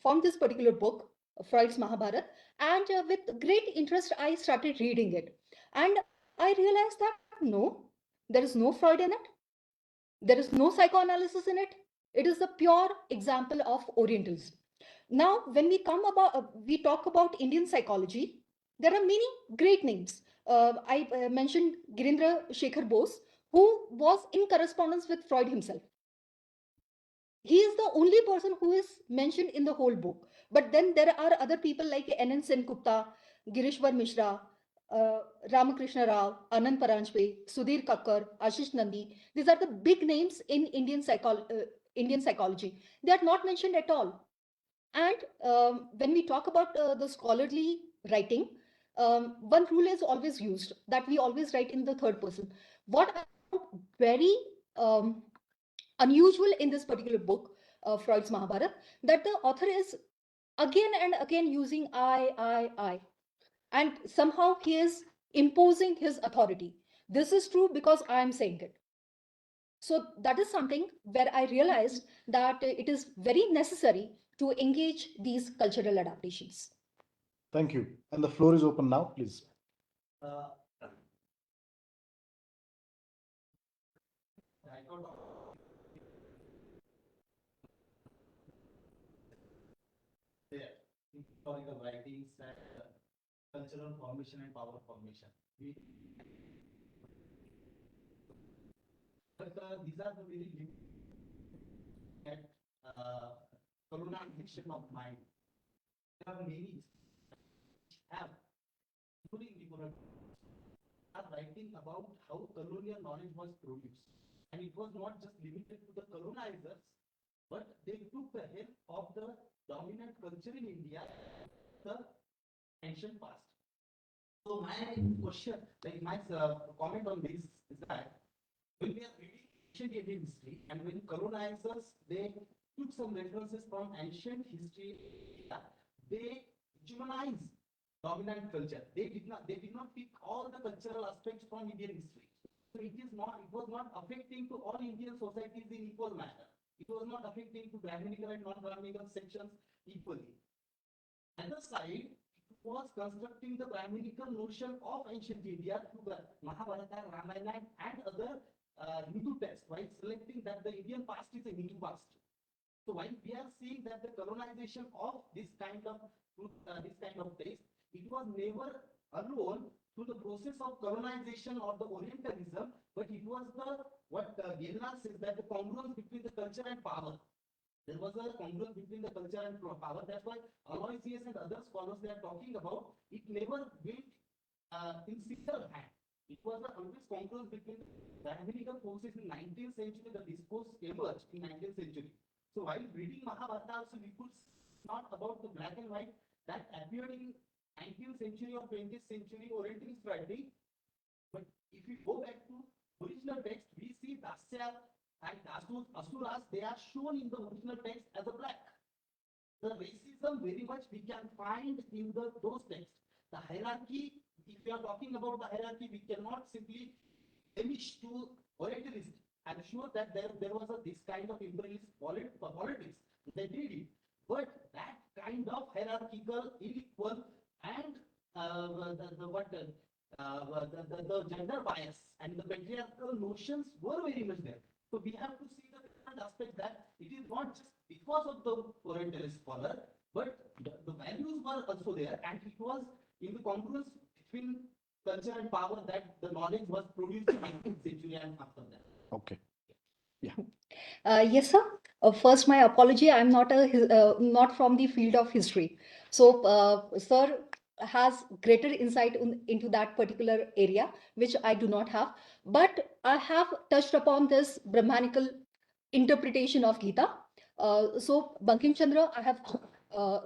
found this particular book, Freud's Mahabharata, and with great interest I started reading it. And I realized that no, there is no Freud in it, there is no psychoanalysis in it. It is a pure example of Orientalism. Now, when we talk about Indian psychology, there are many great names. I mentioned Girindra Shekhar Bose, who was in correspondence with Freud himself. He is the only person who is mentioned in the whole book. But then there are other people like N.N. Gupta, Girishwar Mishra, Ramakrishna Rao, Anand Paranjpe, Sudhir Kakkar, Ashish Nandi. These are the big names in Indian psychology. They are not mentioned at all. And when we talk about the scholarly writing, one rule is always used, that we always write in the third person. What I found very unusual in this particular book, Freud's Mahabharata, that the author is again and again using I, and somehow he is imposing his authority. This is true because I am saying it. So that is something where I realized that it is very necessary to engage these cultural adaptations. Thank you. And the floor is open now, please. There, historical writings and cultural formation and power formation. But these are the very limited colonization of mind. There are many have, including liberal, are writing about how colonial knowledge was produced. And it was not just limited to the colonizers, but they took the help of the dominant culture in India, the ancient past. So my question, like my comment on this is that when we are reading ancient Indian history and when colonizers, they took some references from ancient history, they humanized dominant culture. They did not pick all the cultural aspects from Indian history. So it was not affecting to all Indian societies in equal manner. It was not affecting to Brahminical and non-Brahminical sections equally. Other side, it was constructing the Brahminical notion of ancient India through the Mahabharata, Ramayana, and other Hindu texts, while selecting that the Indian past is a Hindu past. So while we are seeing that the colonization of this kind of this kind of text, it was never alone through the process of colonization or the Orientalism, but it was the what Gilnar says, that the congruence between the culture and power. There was a congruence between the culture and power. That's why Aloysius and other scholars they are talking about it never built in single hand. It was always congruence between the rabbinical forces in 19th century. The discourse emerged in 19th century. So while reading Mahabharata, also we could not about the black and white that appeared in 19th century or 20th century Orientalist writing. But if we go back to original text, we see Dasya and Asuras, they are shown in the original text as a black. The racism very much we can find in those texts. The hierarchy, if we are talking about the hierarchy, we cannot simply emish to Orientalist. I'm sure that there was this kind of imperialist politics. They did it. But that kind of hierarchical, unequal, and the gender bias and the patriarchal notions were very much there. So we have to see the different aspect that it is not just because of the Orientalist scholar, but the values were also there, and it was in the congruence between culture and power that the knowledge was produced in 19th century and after that. Okay. Yeah. Yes, sir. First, my apology. I'm not from the field of history. So, sir has greater insight into that particular area, which I do not have. But I have touched upon this Brahmanical interpretation of Gita. So, Bankim Chandra, I have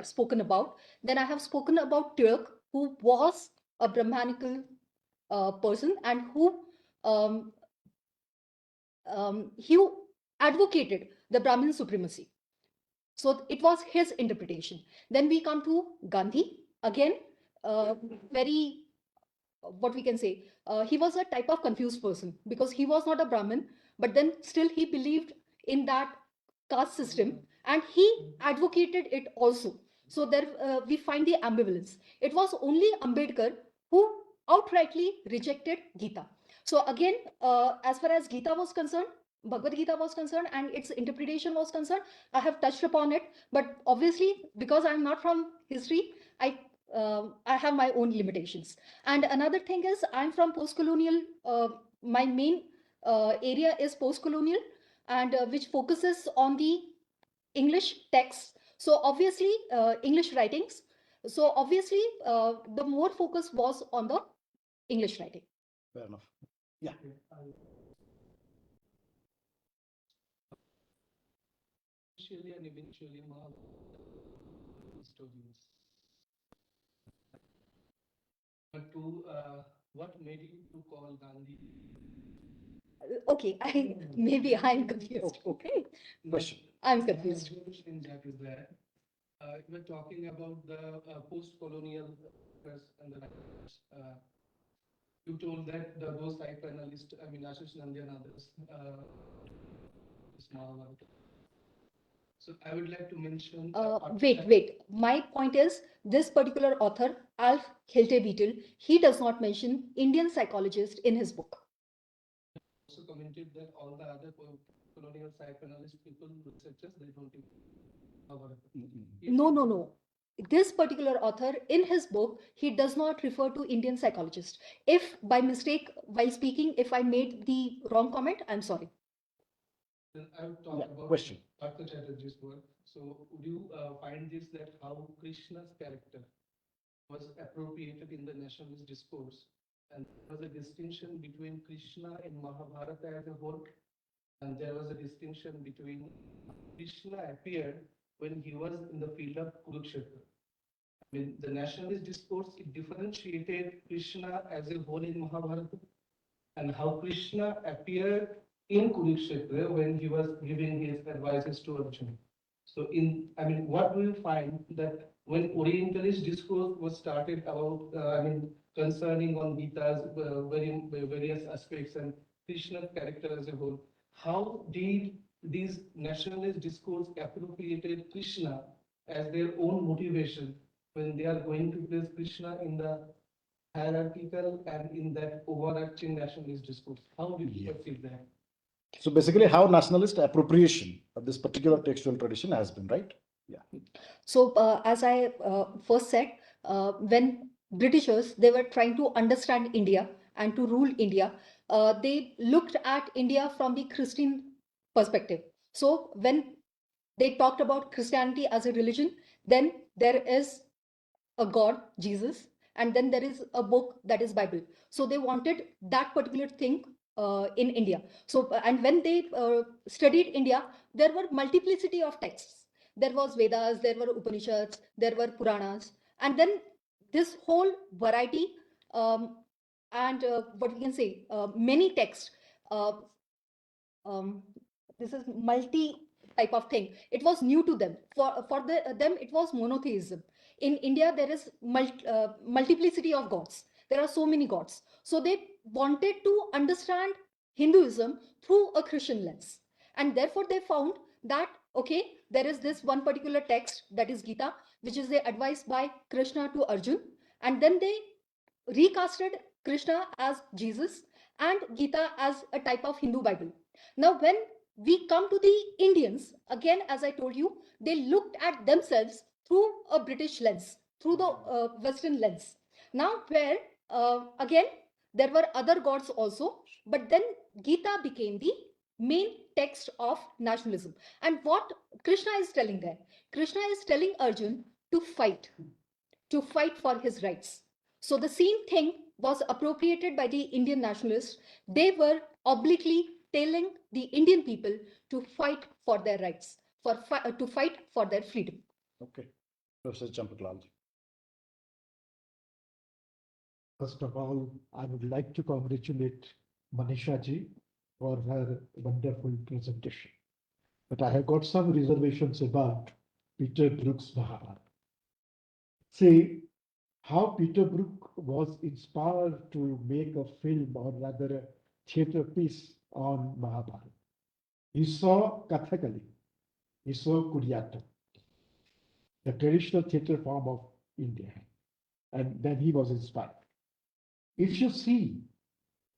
spoken about. Then I have spoken about Turk, who was a Brahmanical person and who um, he advocated the Brahmin supremacy. So it was his interpretation. Then we come to Gandhi. Again, very, what we can say, he was a type of confused person because he was not a Brahmin, but then still he believed in that caste system and he advocated it also. So there we find the ambivalence. It was only Ambedkar who outrightly rejected Gita. So again, as far as Gita was concerned, Bhagavad Gita was concerned and its interpretation was concerned, I have touched upon it. But obviously, because I'm not from history, I have my own limitations. And another thing is, I'm from post-colonial. My main area is post-colonial, and which focuses on the English texts. So obviously, English writings. So obviously, the more focus was on the English writing. Fair enough. Yeah. Initially and eventually historians. But what made you to call Gandhi? Okay, maybe I'm confused. Okay. Question. I'm confused. In that is that you were talking about the post-colonial and the you told that those psychoanalysts, I mean Ashish Nandy and others, so I would like to mention. Wait. My point is this particular author, Alf Hiltebeetle, he does not mention Indian psychologist in his book. Also commented that all the other colonial psychoanalyst people, researchers, they don't even cover it. No. This particular author, in his book, he does not refer to Indian psychologist. If by mistake, while speaking, if I made the wrong comment, I'm sorry. Then I would talk about question. Partha Chatterjee's work. So would you find this that how Krishna's character was appropriated in the nationalist discourse, and there was a distinction between Krishna in Mahabharata as a whole, and there was a distinction between Krishna appeared when he was in the field of Kurukshetra. I mean, the nationalist discourse, it differentiated Krishna as a whole in Mahabharata, and how Krishna appeared in Kurukshetra when he was giving his advices to Arjuna. So what do you find that when Orientalist discourse was started about, concerning on Gita's various aspects and Krishna's character as a whole, how did these nationalist discourse appropriated Krishna as their own motivation when they are going to place Krishna in the hierarchical and in that overarching nationalist discourse? How did you perceive that? So basically, how nationalist appropriation of this particular textual tradition has been, right? Yeah. So as I first said, when Britishers, they were trying to understand India and to rule India, they looked at India from the Christian perspective. So when they talked about Christianity as a religion, then there is a god, Jesus, and then there is a book, that is Bible. So they wanted that particular thing in India. So and when they studied India, there were multiplicity of texts. There was Vedas, there were Upanishads, there were Puranas, and then this whole variety, and what we can say, many texts, uh, um, this is multi type of thing. It was new to them. For them, it was monotheism. In India, there is multiplicity of gods. There are so many gods. So they wanted to understand Hinduism through a Christian lens, and therefore they found that okay, there is this one particular text, that is Gita, which is the advice by Krishna to Arjun, and then they recasted Krishna as Jesus and Gita as a type of Hindu Bible. Now, when we come to the Indians, again, as I told you, they looked at themselves through a British lens, through the Western lens. Now, where again, there were other gods also, but then Gita became the main text of nationalism. And what Krishna is telling there? Krishna is telling Arjun to fight for his rights. So the same thing was appropriated by the Indian nationalists. They were obliquely telling the Indian people to fight for their rights, to fight for their freedom. Okay. Professor Champaklal. First of all, I would like to congratulate Manisha ji for her wonderful presentation. But I have got some reservations about Peter Brook's Mahabharata. See, how Peter Brook was inspired to make a film, or rather a theatre piece on Mahabharata. He saw Kathakali, he saw Kudiyattam, the traditional theatre form of India, and then he was inspired. If you see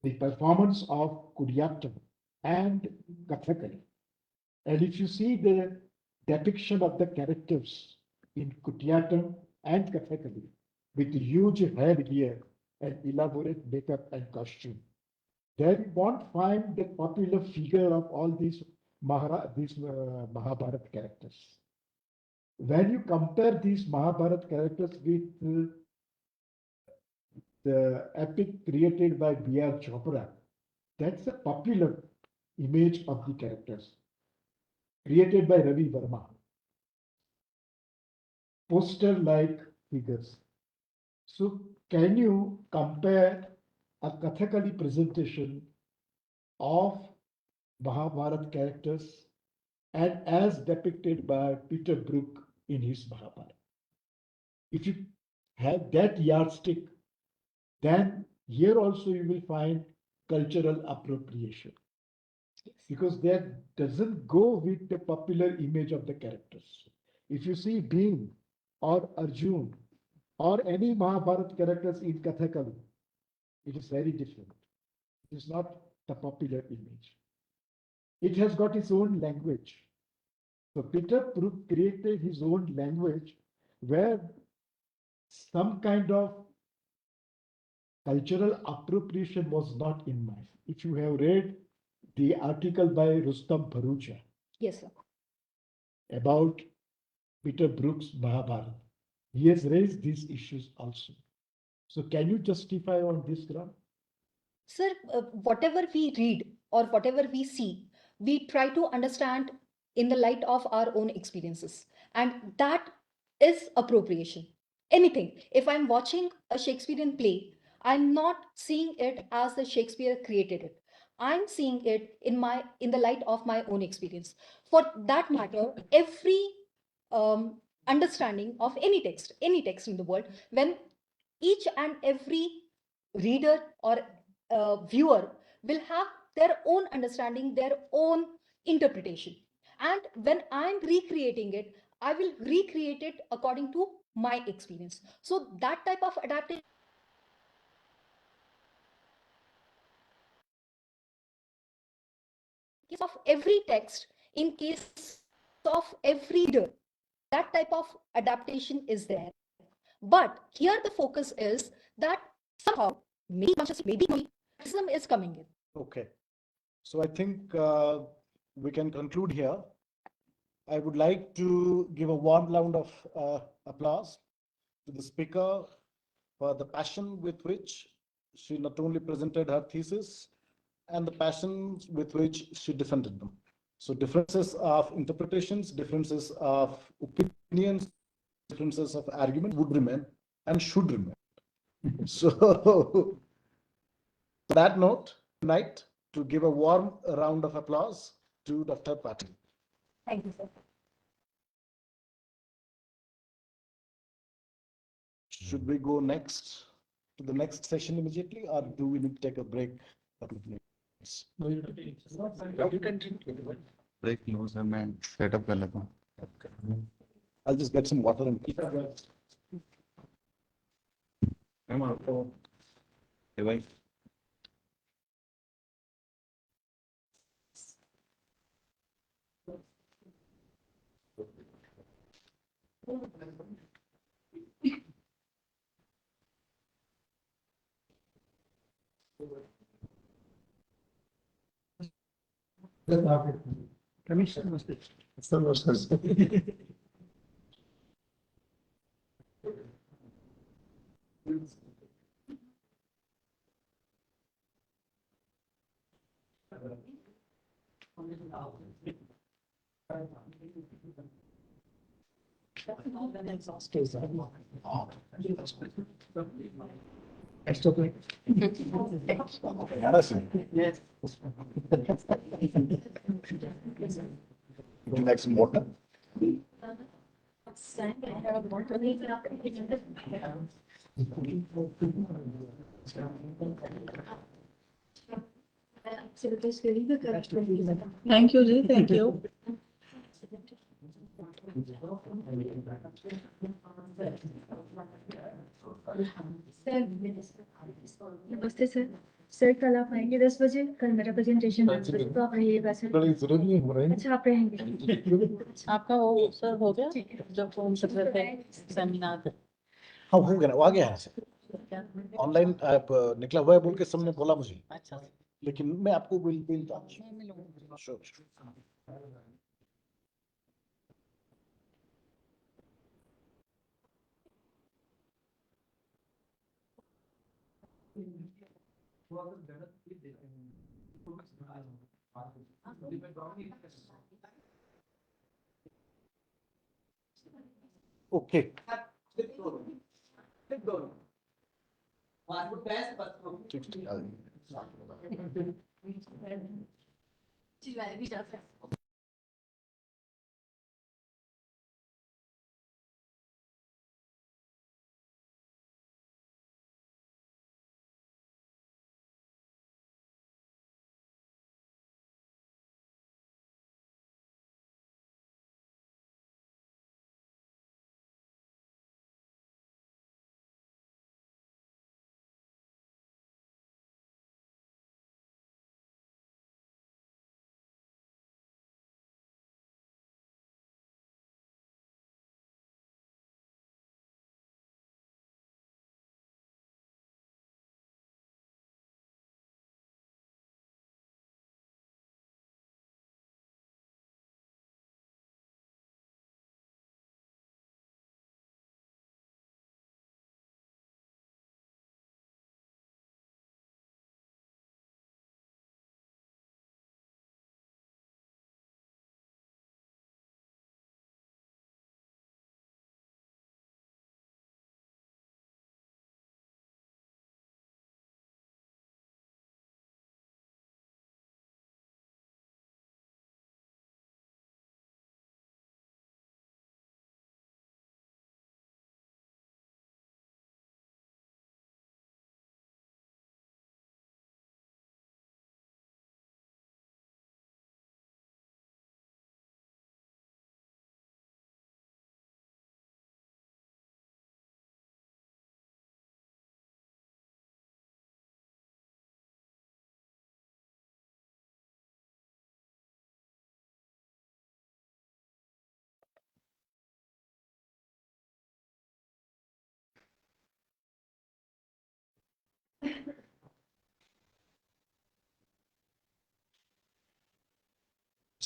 the performance of Kudiyattam and Kathakali, and if you see the depiction of the characters in Kudiyattam and Kathakali with huge headgear and elaborate makeup and costume, then you won't find the popular figure of all these Mahabharat characters. When you compare these Mahabharat characters with the epic created by B.R. Chopra, that's a popular image of the characters created by Ravi Verma. Poster-like figures. So can you compare a Kathakali presentation of Mahabharat characters and as depicted by Peter Brook in his Mahabharata? If you have that yardstick, then here also you will find cultural appropriation, because that doesn't go with the popular image of the characters. If you see Bhim or Arjun or any Mahabharata characters in Kathakali, it is very different. It is not the popular image. It has got its own language. So Peter Brook created his own language where some kind of cultural appropriation was not in mind. If you have read the article by Rustam Bharucha Yes, sir. about Peter Brook's Mahabharata, he has raised these issues also. So can you justify on this ground? Sir, whatever we read or whatever we see, we try to understand in the light of our own experiences. And that is appropriation. Anything. If I'm watching a Shakespearean play, I'm not seeing it as the Shakespeare created it. I'm seeing it in the light of my own experience. For that matter, every understanding of any text in the world, when each and every reader or viewer will have their own understanding, their own interpretation. And when I'm recreating it, I will recreate it according to my experience. So that type of adaptation of every text, in case of every reader, that type of adaptation is there. But here the focus is that somehow, maybe consciously, maybe racism is coming in. Okay. So I think we can conclude here. I would like to give a warm round of applause to the speaker for the passion with which she not only presented her thesis and the passion with which she defended them. So differences of interpretations, differences of opinions, differences of argument would remain and should remain. So on that note, tonight, to give a warm round of applause to Dr. Patil. Thank you, sir. Should we go next to the next session immediately, or do we need to take a break? Couple of minutes? Break लो sir मैं setup कर लेता हूँ I'll just get some water and keep. Ma'am आपको ए भाई Ramesh sir नमस्ते। Would you like some water? Thank you, Ji. Thank you. नमस्ते sir. Sir कल आप आएंगे 10 बजे। कल मेरा प्रेजेंटेशन 10 बजे, तो आप रहिएगा सर। अच्छा आप रहेंगे। आपका वो सर हो गया जो फॉर्म सब थे सेमिनार हाँ हो गया, वो आ गया है क्या? ऑनलाइन ऐप निकला हुआ है बोल के सबने बोला मुझे, अच्छा लेकिन मैं आपको बिल मैं मिलूंगा। श्योर। ओके ठीक।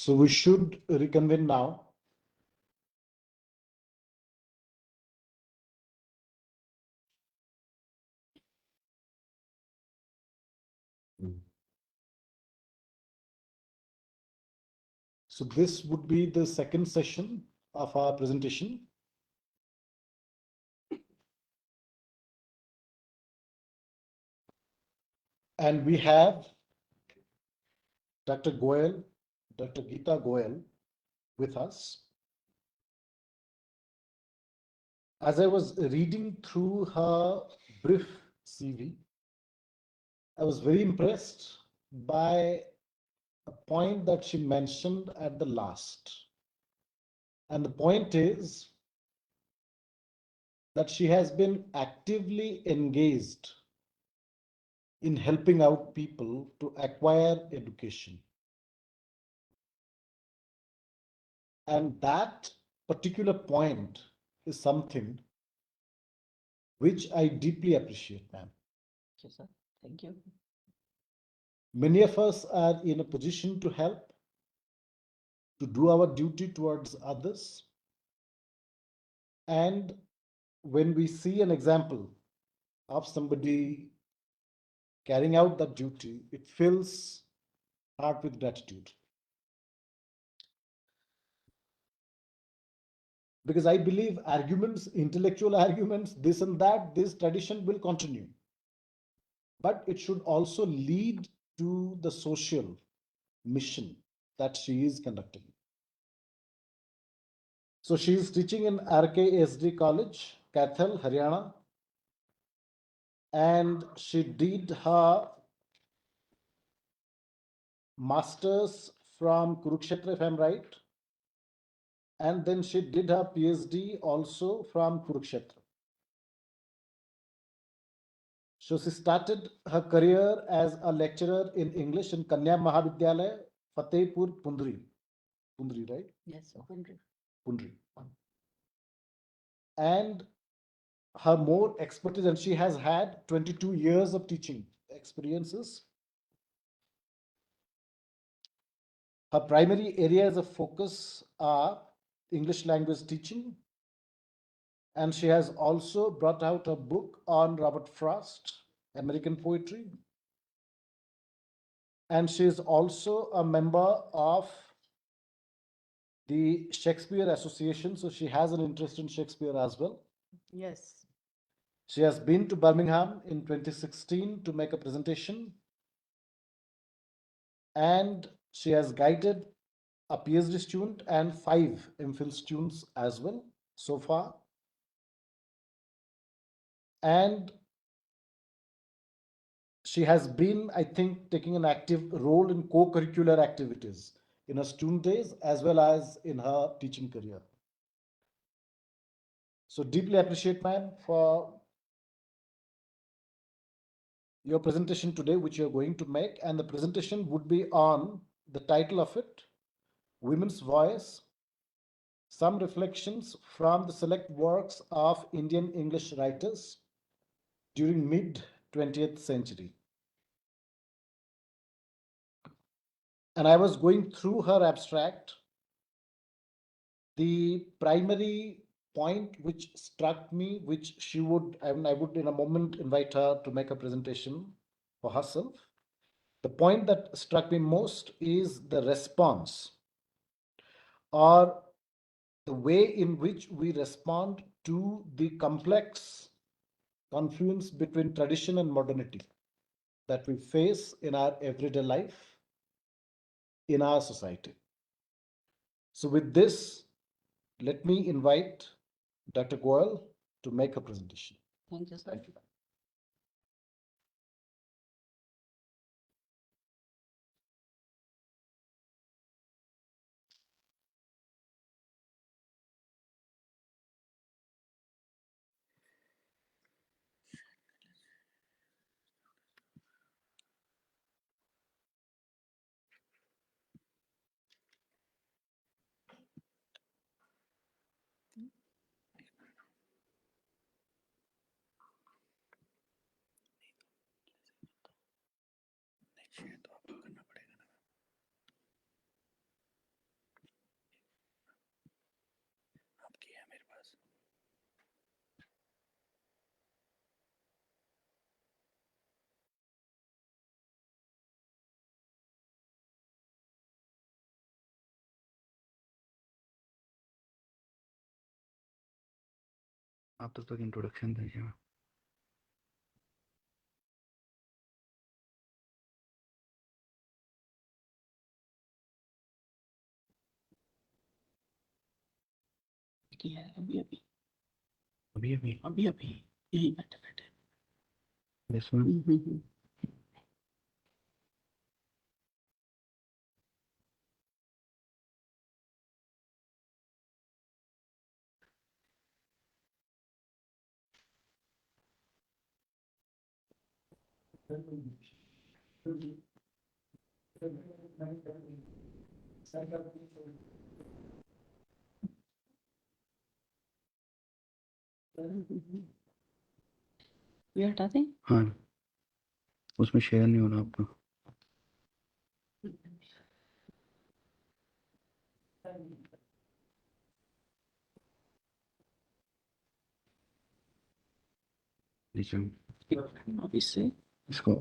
So we should reconvene now. So this would be the second session of our presentation. And we have Dr. Goyal, Dr. Geeta Goyal with us. As I was reading through her brief CV, I was very impressed by a point that she mentioned at the last. And the point is that she has been actively engaged in helping out people to acquire education. And that particular point is something which I deeply appreciate, ma'am. Yes, sir. Thank you. Many of us are in a position to help, to do our duty towards others. And when we see an example of somebody carrying out that duty, it fills heart with gratitude. Because I believe arguments, intellectual arguments, this and that, this tradition will continue. But it should also lead to the social mission that she is conducting. So she is teaching in RKSD College, Kathal, Haryana. And she did her master's from Kurukshetra, if I'm right. And then she did her PhD also from Kurukshetra. So she started her career as a lecturer in English in Kanya Mahavidyalaya, Fatehpur, Pundri. Pundri, right? Yes, sir. 100. Pundri. And her more expertise, and she has had 22 years of teaching experiences. Her primary areas of focus are English language teaching, and she has also brought out a book on Robert Frost, American poetry. And she is also a member of the Shakespeare Association, so she has an interest in Shakespeare as well. Yes. She has been to Birmingham in 2016 to make a presentation, and she has guided a PhD student and 5 MPhil students as well so far. And she has been, I think, taking an active role in co-curricular activities in her student days as well as in her teaching career. So deeply appreciate, ma'am, for your presentation today, which you're going to make. And the presentation would be on the title of it, Women's Voice, Some Reflections from the Select Works of Indian English Writers during mid-20th century. And I was going through her abstract. The primary point which struck me, which she would, I would in a moment invite her to make a presentation for herself. The point that struck me most is the response, or the way in which we respond to the complex confluence between tradition and modernity that we face in our everyday life, in our society. So with this, let me invite Dr. Goyal to make a presentation. Thank you, sir. Thank you. आप तब तक introduction दीजिए। अभी अभी अभी अभी अभी अभी यही बैठे बैठे दिस वन ये हटा दें। हाँ, उसमें शेयर नहीं हो रहा आपका। नीचे अब इससे इसको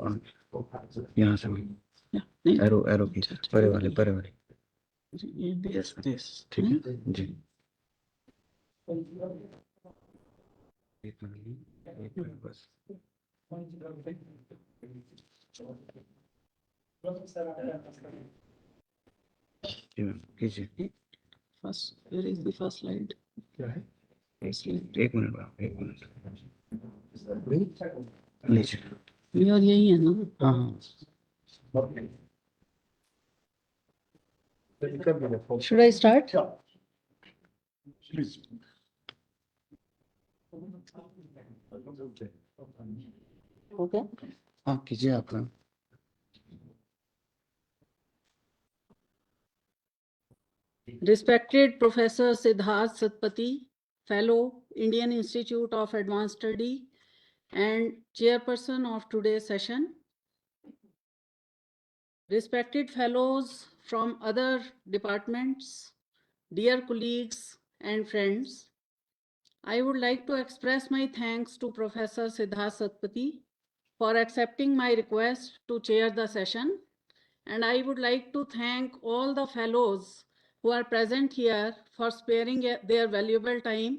यहाँ से नहीं एरो एरो की अच्छा, अच्छा, परे वाले ये दिस ठीक है जी। एक मिनट बस। जी मैम कीजिए। First where is the first slide. क्या है? एक मिनट मैम, एक मिनट लीजिए। यार यही है ना। हाँ हाँ शुड आई स्टार्ट? हो गया? हाँ कीजिए आप ma'am. Respected Professor Siddharth Satpathy, Fellow, Indian Institute of Advanced Study and Chairperson of today's session. Respected Fellows from other departments, dear colleagues and friends, I would like to express my thanks to Professor Siddharth Satpathy for accepting my request to chair the session. And I would like to thank all the fellows who are present here for sparing their valuable time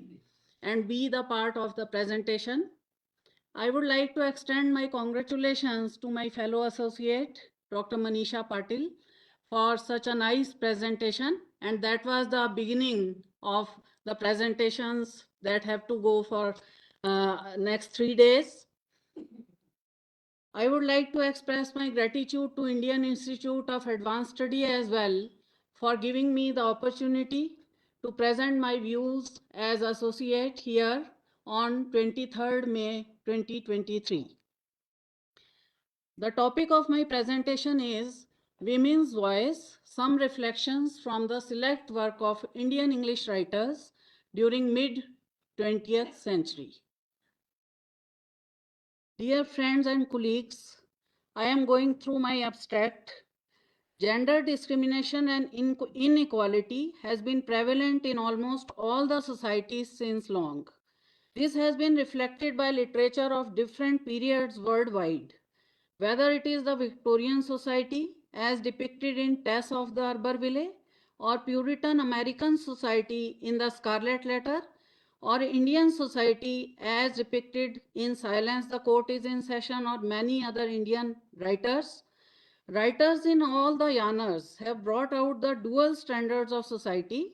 and be the part of the presentation. I would like to extend my congratulations to my fellow associate, Dr. Manisha Patil, for such a nice presentation. And that was the beginning of the presentations that have to go for next 3 days. I would like to express my gratitude to Indian Institute of Advanced Study as well for giving me the opportunity to present my views as associate here on 23rd May 2023. The topic of my presentation is Women's Voice, Some Reflections from the Select Work of Indian English Writers during mid-20th century. Dear friends and colleagues, I am going through my abstract. Gender discrimination and inequality has been prevalent in almost all the societies since long. This has been reflected by literature of different periods worldwide. Whether it is the Victorian society as depicted in Tess of the Urberville or Puritan American society in the Scarlet Letter or Indian society as depicted in Silence the Court is in Session or many other Indian writers, writers in all the genres have brought out the dual standards of society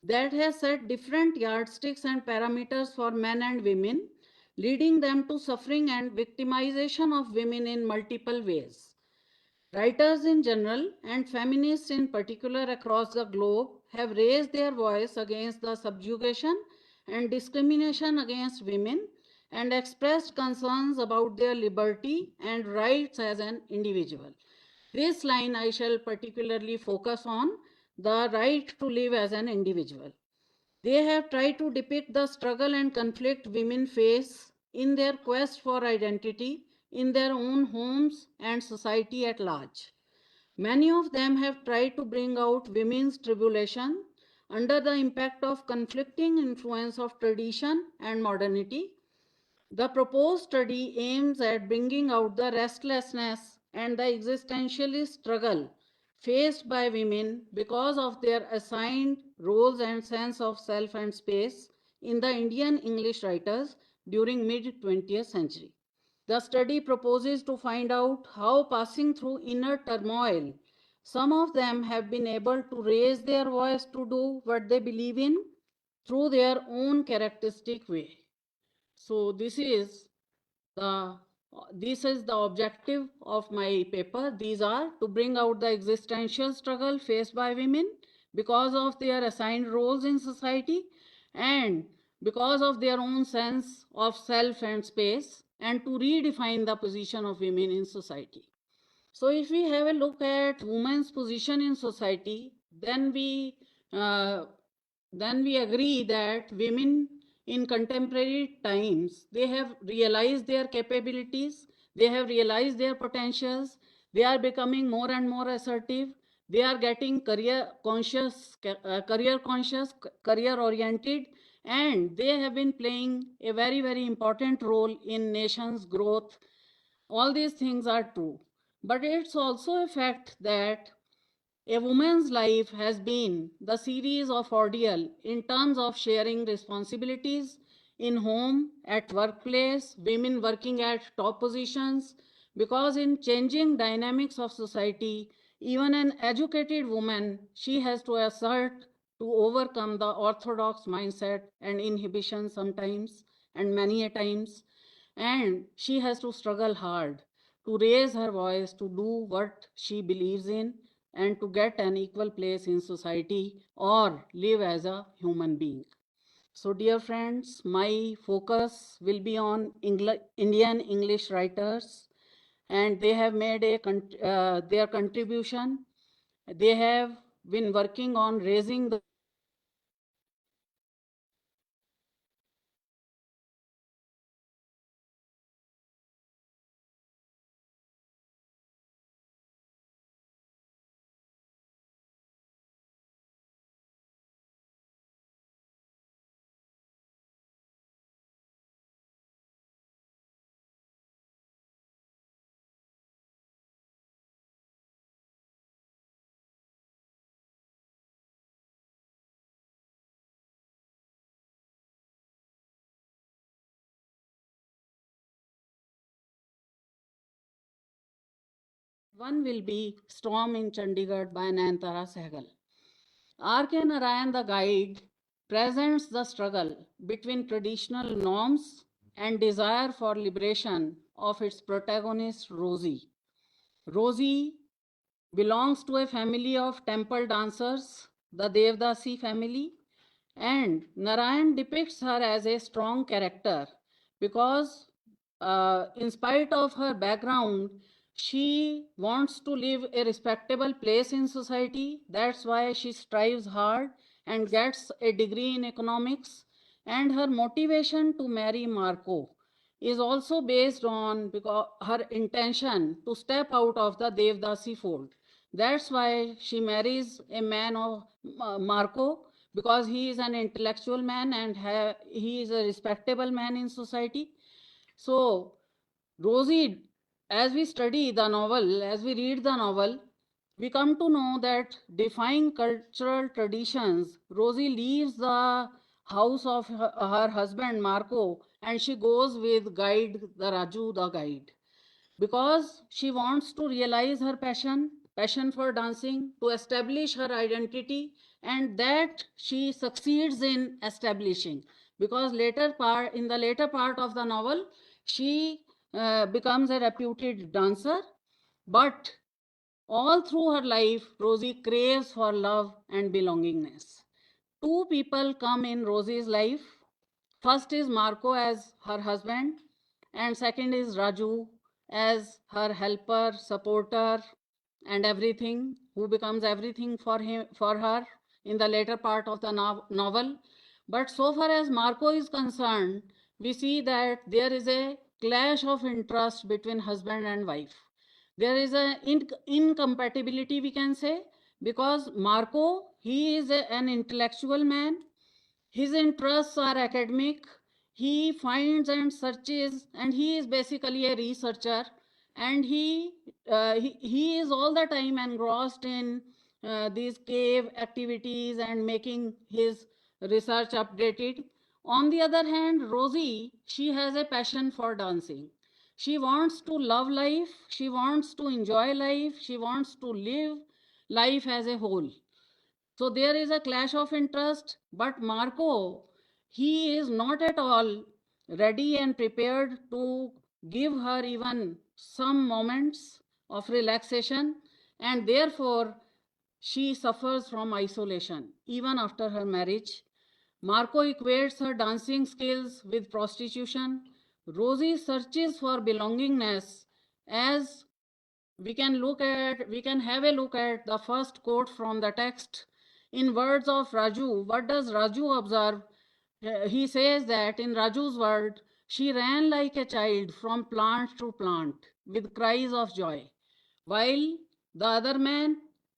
that has set different yardsticks and parameters for men and women, leading them to suffering and victimization of women in multiple ways. Writers in general and feminists in particular across the globe have raised their voice against the subjugation and discrimination against women and expressed concerns about their liberty and rights as an individual. This line I shall particularly focus on the right to live as an individual. They have tried to depict the struggle and conflict women face in their quest for identity in their own homes and society at large. Many of them have tried to bring out women's tribulation under the impact of conflicting influence of tradition and modernity. The proposed study aims at bringing out the restlessness and the existentialist struggle faced by women because of their assigned roles and sense of self and space in the Indian English writers during mid-20th century. The study proposes to find out how, passing through inner turmoil, some of them have been able to raise their voice to do what they believe in through their own characteristic way. So this is the objective of my paper. These are to bring out the existential struggle faced by women because of their assigned roles in society and because of their own sense of self and space, and to redefine the position of women in society. So if we have a look at women's position in society, uh, then we agree that women in contemporary times, they have realized their capabilities, they have realized their potentials, they are becoming more and more assertive, they are getting career conscious, career oriented, and they have been playing a very, very important role in nation's growth. All these things are true. But it's also a fact that a woman's life has been the series of ordeal in terms of sharing responsibilities in home, at workplace, women working at top positions, because in changing dynamics of society, even an educated woman, she has to assert to overcome the orthodox mindset and inhibition sometimes and many a times, and she has to struggle hard to raise her voice to do what she believes in and to get an equal place in society or live as a human being. So, dear friends, my focus will be on Indian English writers, and they have made their contribution. They have been working on raising the one will be Storm in Chandigarh by Nayantara Sehgal. R.K. Narayan, the guide, presents the struggle between traditional norms and desire for liberation of its protagonist, Rosie. Rosie belongs to a family of temple dancers, the Devdasi family, and Narayan depicts her as a strong character because, in spite of her background, she wants to live a respectable place in society. That's why she strives hard and gets a degree in economics. And her motivation to marry Marco is also based on because her intention to step out of the Devdasi fold. That's why she marries a man of Marco, because he is an intellectual man and he is a respectable man in society. So, Rosie, as we study the novel, as we read the novel, we come to know that defying cultural traditions, Rosie leaves the house of her husband Marco and she goes with guide, the Raju, the guide, because she wants to realize her passion for dancing, to establish her identity, and that she succeeds in establishing, because in the later part of the novel she becomes a reputed dancer. But all through her life, Rosie craves for love and belongingness. Two people come in Rosie's life. First is Marco as her husband, and second is Raju as her helper, supporter, and everything, who becomes everything for her in the later part of the novel. But so far as Marco is concerned, we see that there is a clash of interest between husband and wife. There is an incompatibility, we can say, because Marco, he is an intellectual man. His interests are academic. He finds and searches, and he is basically a researcher. And he is all the time engrossed in these cave activities and making his research updated. On the other hand, Rosie, she has a passion for dancing. She wants to love life, she wants to enjoy life, she wants to live life as a whole. So there is a clash of interest, but Marco, he is not at all ready and prepared to give her even some moments of relaxation, and therefore she suffers from isolation even after her marriage. Marco equates her dancing skills with prostitution. Rosie searches for belongingness. As we can have a look at the first quote from the text. In words of Raju, what does Raju observe? He says that in Raju's word, she ran like a child from plant to plant with cries of joy, while the other man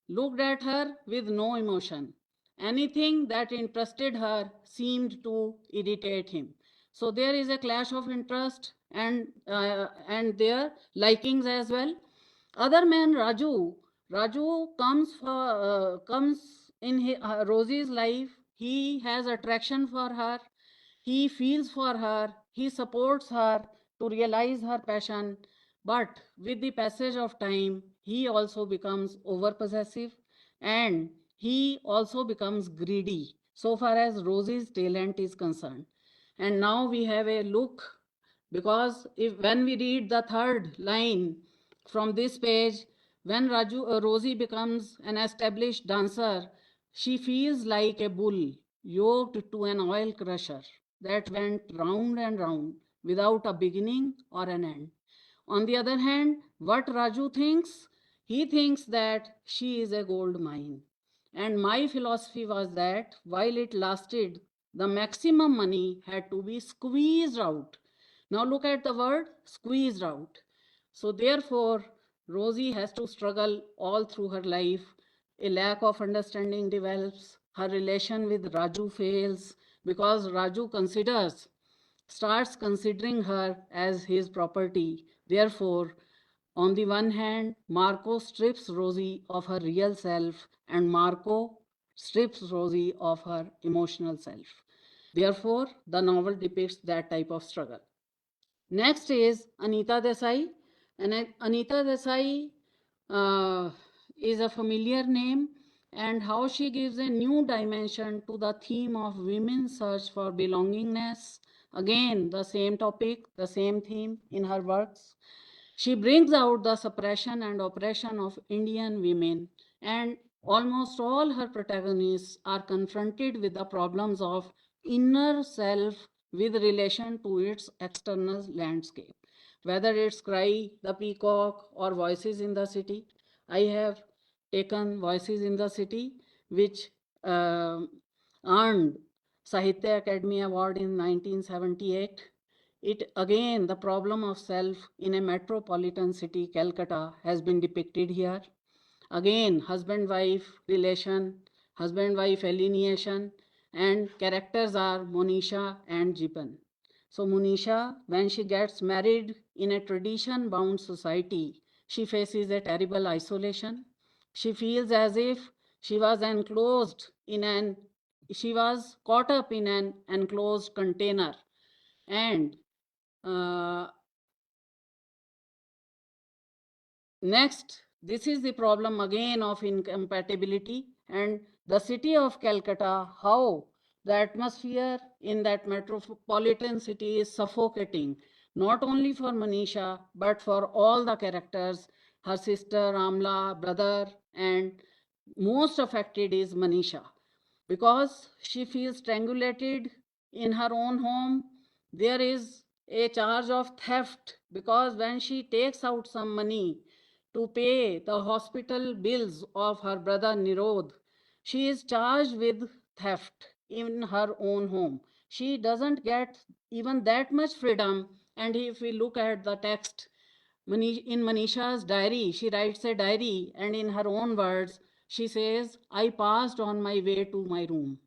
looked at her with no emotion. Anything that interested her seemed to irritate him. So there is a clash of interest and their likings as well. Other man Raju comes in Rosie's life. He has attraction for her. He feels for her. He supports her to realize her passion. But with the passage of time, he also becomes over possessive and he also becomes greedy so far as Rosie's talent is concerned. And now we have a look, because when we read the third line from this page, when Rosie becomes an established dancer, she feels like a bull yoked to an oil crusher that went round and round without a beginning or an end. On the other hand, what Raju thinks, he thinks that she is a gold mine. And my philosophy was that while it lasted, the maximum money had to be squeezed out. Now look at the word squeezed out. So therefore, Rosie has to struggle all through her life. A lack of understanding develops. Her relation with Raju fails because Raju starts considering her as his property. Therefore, on the one hand, Marco strips Rosie of her real self, and Marco strips Rosie of her emotional self. Therefore, the novel depicts that type of struggle. Next is Anita Desai. And Anita Desai is a familiar name, and how she gives a new dimension to the theme of women's search for belongingness. Again, the same topic, the same theme in her works. She brings out the suppression and oppression of Indian women, and almost all her protagonists are confronted with the problems of inner self with relation to its external landscape. Whether it's Cry, the Peacock, or Voices in the City, I have taken Voices in the City, which earned Sahitya Academy Award in 1978. It again, the problem of self in a metropolitan city, Calcutta, has been depicted here. Again, husband-wife relation, husband-wife alienation, and characters are Monisha and Jiban. So Monisha, when she gets married in a tradition-bound society, she faces a terrible isolation. She feels as if she was caught up in an enclosed container, and next, this is the problem again of incompatibility, and the city of Calcutta, how the atmosphere in that metropolitan city is suffocating, not only for Manisha, but for all the characters, her sister, Amla, brother, and most affected is Manisha, because she feels strangulated in her own home. There is a charge of theft because when she takes out some money to pay the hospital bills of her brother Nirod, she is charged with theft in her own home. She doesn't get even that much freedom. And if we look at the text, in Manisha's diary, she writes a diary, and in her own words, she says, I passed on my way to my room.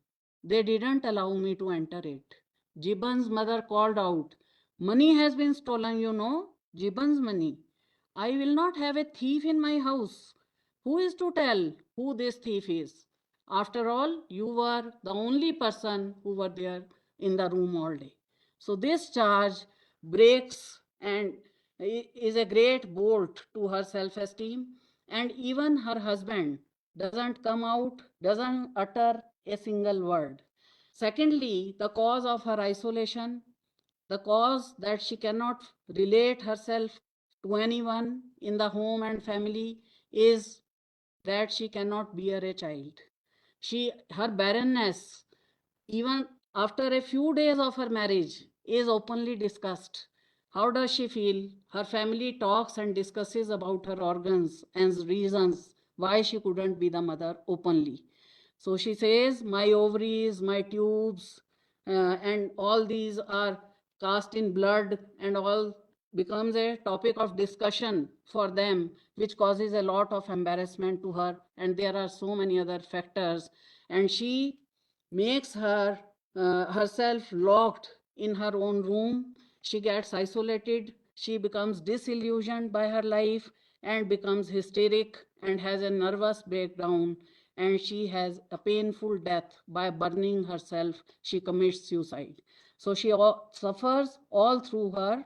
They didn't allow me to enter it. Gibbon's mother called out, Money has been stolen, you know, Gibbon's money. I will not have a thief in my house. Who is to tell who this thief is? After all, you were the only person who were there in the room all day. So this charge breaks and is a great bolt to her self-esteem, and even her husband doesn't come out, doesn't utter a single word. Secondly, the cause of her isolation, the cause that she cannot relate herself to anyone in the home and family is that she cannot bear a child. Her barrenness, even after a few days of her marriage, is openly discussed. How does she feel? Her family talks and discusses about her organs and reasons why she couldn't be the mother openly. So she says, my ovaries, my tubes, and all these are cast in blood, and all becomes a topic of discussion for them, which causes a lot of embarrassment to her. And there are so many other factors. And she makes herself locked in her own room. She gets isolated. She becomes disillusioned by her life and becomes hysteric and has a nervous breakdown, and she has a painful death by burning herself. She commits suicide. So she suffers all through her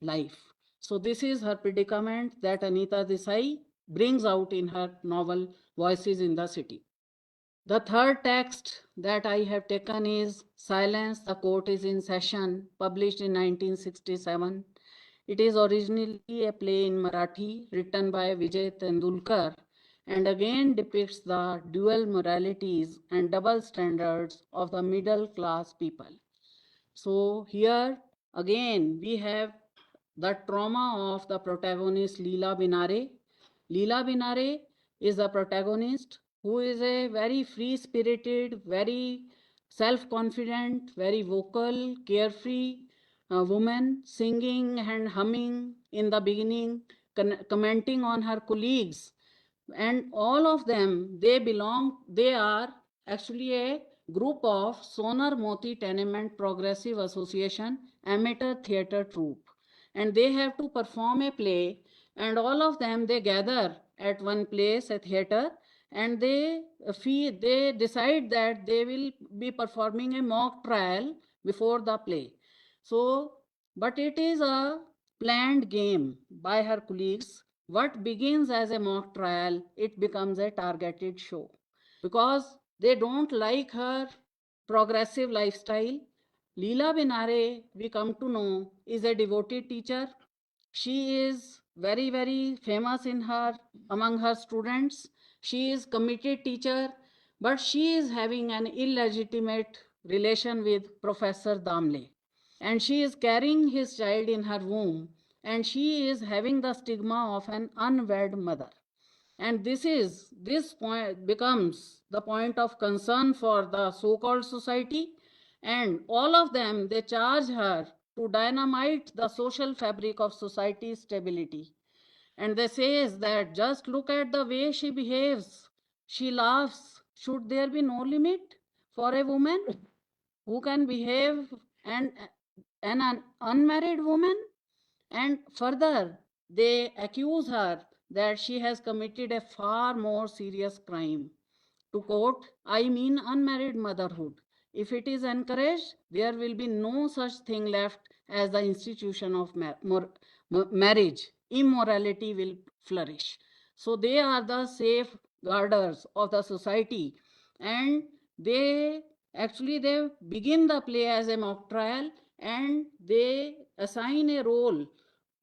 life. So this is her predicament that Anita Desai brings out in her novel Voices in the City. The third text that I have taken is Silence, the Court is in Session, published in 1967. It is originally a play in Marathi written by Vijay Tendulkar, and again depicts the dual moralities and double standards of the middle class people. So here again we have the trauma of the protagonist Leela Binare. Leela Binare is the protagonist who is a very free-spirited, very self-confident, very vocal, carefree woman, singing and humming in the beginning, commenting on her colleagues, and all of them, they are actually a group of Sonar Moti Tenement Progressive Association amateur theatre troupe, and they have to perform a play, and all of them, they gather at one place, a theater, and they decide that they will be performing a mock trial before the play. So, but it is a planned game by her colleagues. What begins as a mock trial, it becomes a targeted show, because they don't like her progressive lifestyle. Leela Binare, we come to know, is a devoted teacher. She is very, very famous in her among her students. She is committed teacher, but she is having an illegitimate relation with Professor Damle, and she is carrying his child in her womb, and she is having the stigma of an unwed mother. And this point becomes the point of concern for the so-called society, and all of them, they charge her to dynamite the social fabric of society's stability. And they say that just look at the way she behaves. She laughs. Should there be no limit for a woman who can behave and an unmarried woman? And further, they accuse her that she has committed a far more serious crime. To quote, I mean unmarried motherhood. If it is encouraged, there will be no such thing left as the institution of marriage. Immorality will flourish. So they are the safeguarders of the society, and they they begin the play as a mock trial, and they assign a role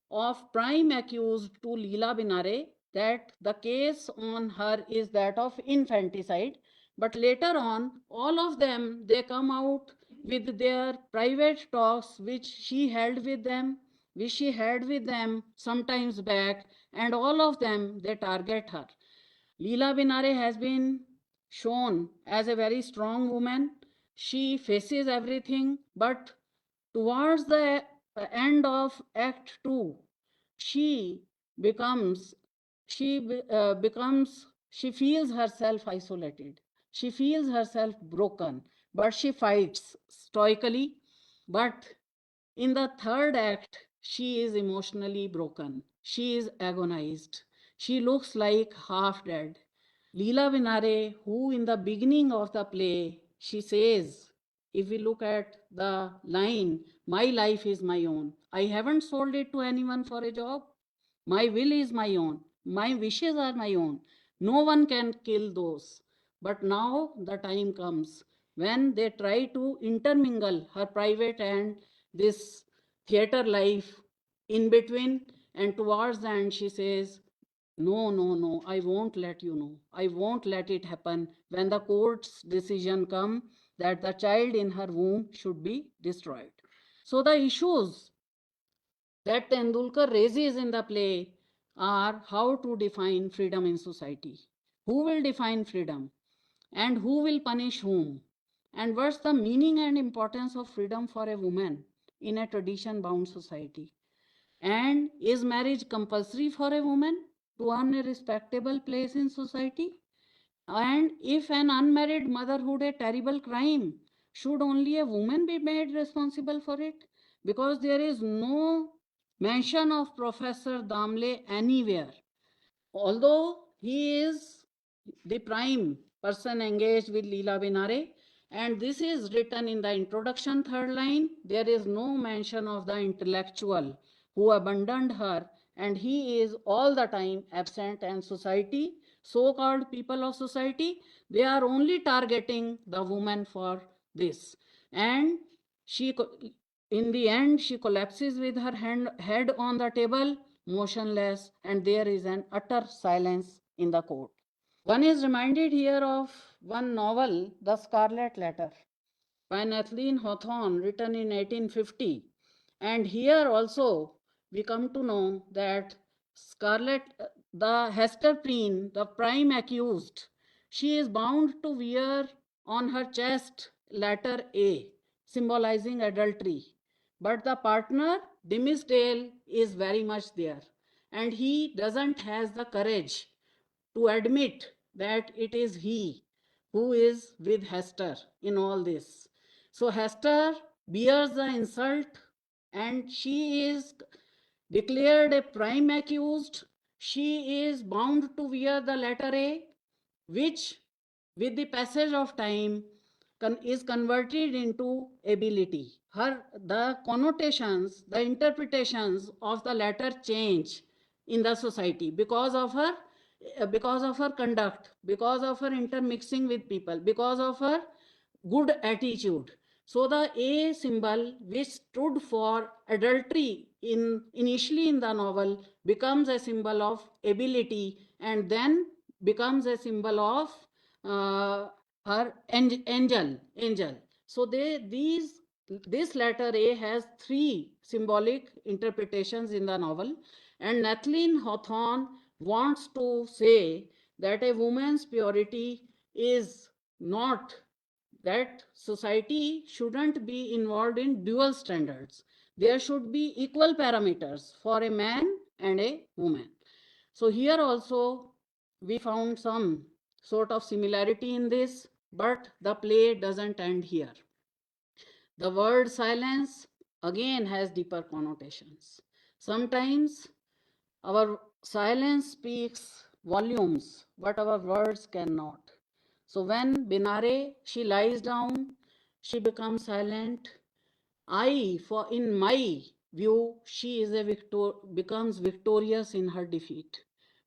of prime accused to Leela Binare, that the case on her is that of infanticide. But later on, all of them, they come out with their private talks which she had with them, sometimes back, and all of them, they target her. Leela Binare has been shown as a very strong woman. She faces everything, but towards the end of Act 2, she becomes, she feels herself isolated. She feels herself broken, but she fights stoically. But in the third act, she is emotionally broken. She is agonized. She looks like half dead. Leela Binare, who in the beginning of the play, she says if we look at the line, my life is my own. I haven't sold it to anyone for a job. My will is my own. My wishes are my own. No one can kill those. But now the time comes when they try to intermingle her private and this theater life in between, and towards the end she says, no, no, no, I won't let you know. I won't let it happen when the court's decision come that the child in her womb should be destroyed. So the issues that Tendulkar raises in the play are how to define freedom in society. Who will define freedom? And who will punish whom? And what's the meaning and importance of freedom for a woman in a tradition bound society? And is marriage compulsory for a woman to earn a respectable place in society? And if an unmarried motherhood a terrible crime, should only a woman be made responsible for it? Because there is no mention of Professor Damle anywhere. Although he is the prime person engaged with Leela Binare, and this is written in the introduction, third line, there is no mention of the intellectual who abandoned her, and he is all the time absent, and society, so-called people of society, they are only targeting the woman for this. And she, in the end, she collapses with her head on the table, motionless, and there is an utter silence in the court. One is reminded here of one novel, The Scarlet Letter, by Kathleen Hawthorne, written in 1850. And here also we come to know that Scarlet, the Hester Prynne, the prime accused, she is bound to wear on her chest letter A, symbolizing adultery. But the partner, Dimmesdale, is very much there. And he doesn't has the courage to admit that it is he who is with Hester in all this. So Hester bears the insult and she is declared a prime accused. She is bound to wear the letter A, which with the passage of time is converted into ability. The connotations, the interpretations of the letter change in the society because of her conduct, because of her intermixing with people, because of her good attitude. So the A symbol, which stood for adultery initially in the novel, becomes a symbol of ability and then becomes a symbol of her angel. So this letter A has three symbolic interpretations in the novel, and Kathleen Hawthorne wants to say that a woman's purity is not, that society shouldn't be involved in dual standards. There should be equal parameters for a man and a woman. So here also we found some sort of similarity in this, but the play doesn't end here. The word silence again has deeper connotations. Sometimes our silence speaks volumes, but our words cannot. So when Binare, she lies down, she becomes silent. In my view, she is becomes victorious in her defeat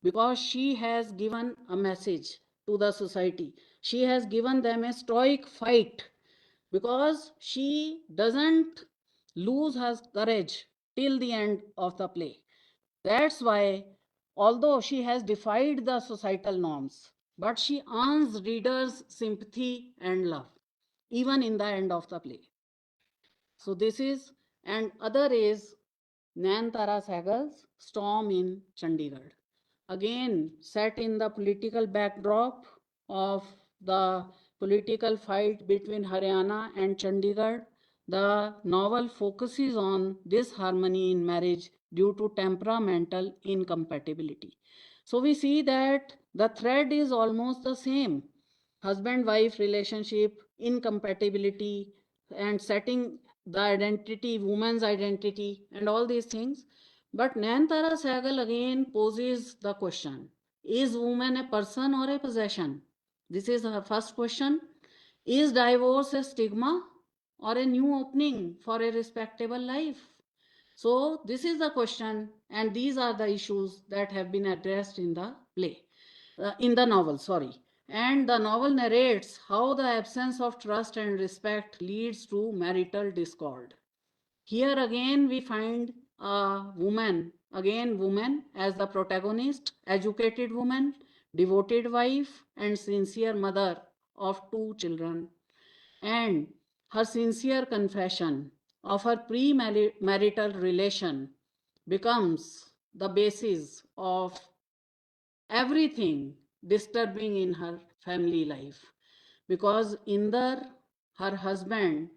because she has given a message to the society. She has given them a stoic fight because she doesn't lose her courage till the end of the play. That's why, although she has defied the societal norms, but she earns readers' sympathy and love, even in the end of the play. So this is, and other is Nayanthara Sehgal's Storm in Chandigarh. Again, set in the political backdrop of the political fight between Haryana and Chandigarh, the novel focuses on disharmony in marriage due to temperamental incompatibility. So we see that the thread is almost the same. Husband-wife relationship, incompatibility, and setting the identity, woman's identity, and all these things. But Nayanthara Sehgal again poses the question, is woman a person or a possession? This is her first question. Is divorce a stigma or a new opening for a respectable life? So this is the question, and these are the issues that have been addressed in the play, in the novel, sorry. And the novel narrates how the absence of trust and respect leads to marital discord. Here again we find a woman, again woman as the protagonist, educated woman, devoted wife, and sincere mother of 2 children. And her sincere confession of her pre-marital relation becomes the basis of everything disturbing in her family life. Because Inder, her husband,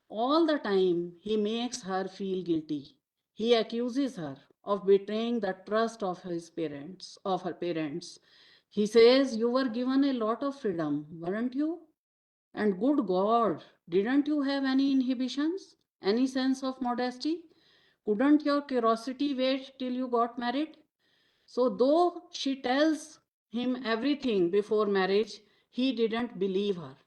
all the time he makes her feel guilty. He accuses her of betraying the trust of his parents, of her parents. He says, "You were given a lot of freedom, weren't you? And good God, didn't you have any inhibitions? Any sense of modesty? Couldn't your curiosity wait till you got married?" So, though she tells him everything before marriage, he didn't believe her.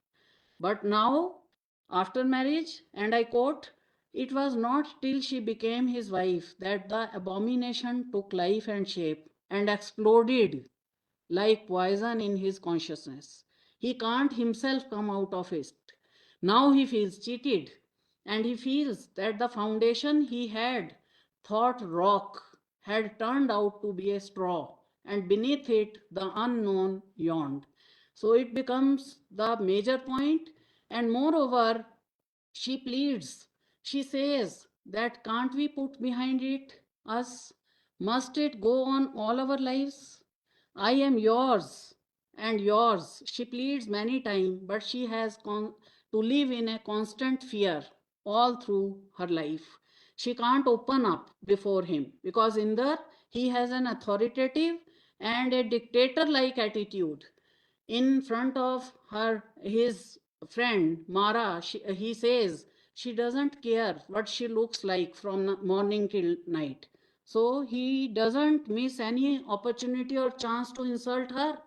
But now, after marriage, and I quote, "It was not till she became his wife that the abomination took life and shape and exploded like poison in his consciousness. He can't himself come out of it. Now he feels cheated, and he feels that the foundation he had thought rock had turned out to be a straw, and beneath it the unknown yawned." So it becomes the major point, and moreover, she pleads. She says that can't we put behind it us? Must it go on all our lives? I am yours and yours. She pleads many times, but she has to live in a constant fear all through her life. She can't open up before him because in there he has an authoritative and a dictator like attitude. In front of her, his friend Mara, he says she doesn't care what she looks like from morning till night. So he doesn't miss any opportunity or chance to insult her.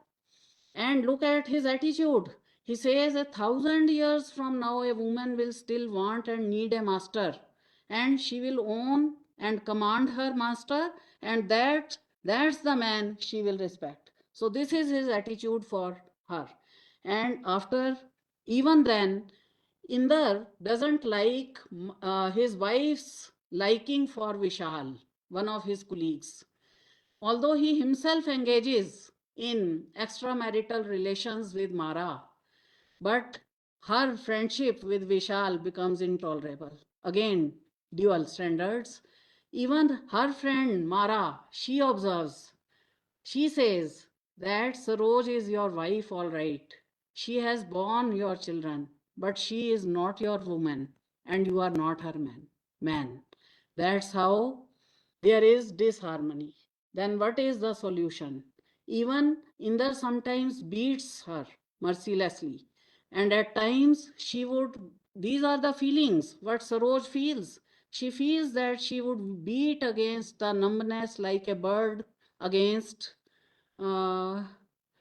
And look at his attitude. He says 1,000 years from now, a woman will still want and need a master, and she will own and command her master, and that's the man she will respect. So this is his attitude for her. And after, even then, Inder doesn't like his wife's liking for Vishal, one of his colleagues. Although he himself engages in extramarital relations with Mara, but her friendship with Vishal becomes intolerable. Again, dual standards. Even her friend Mara, she observes, she says that Saroj is your wife, all right. She has borne your children, but she is not your woman, and you are not her man. That's how there is disharmony. Then what is the solution? Even Inder sometimes beats her mercilessly, and at times she would, these are the feelings what Saroj feels. She feels that she would beat against the numbness like a bird against uh,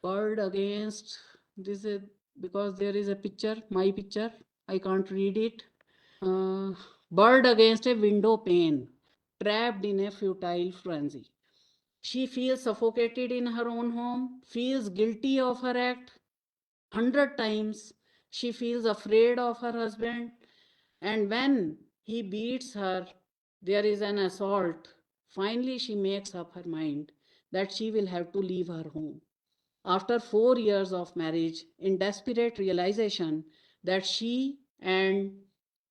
this is because there is a picture, my picture, I can't read it. Bird against a window pane, trapped in a futile frenzy. She feels suffocated in her own home, feels guilty of her act 100 times. She feels afraid of her husband, and when he beats her, there is an assault. Finally, she makes up her mind that she will have to leave her home. After 4 years of marriage, in desperate realization that she and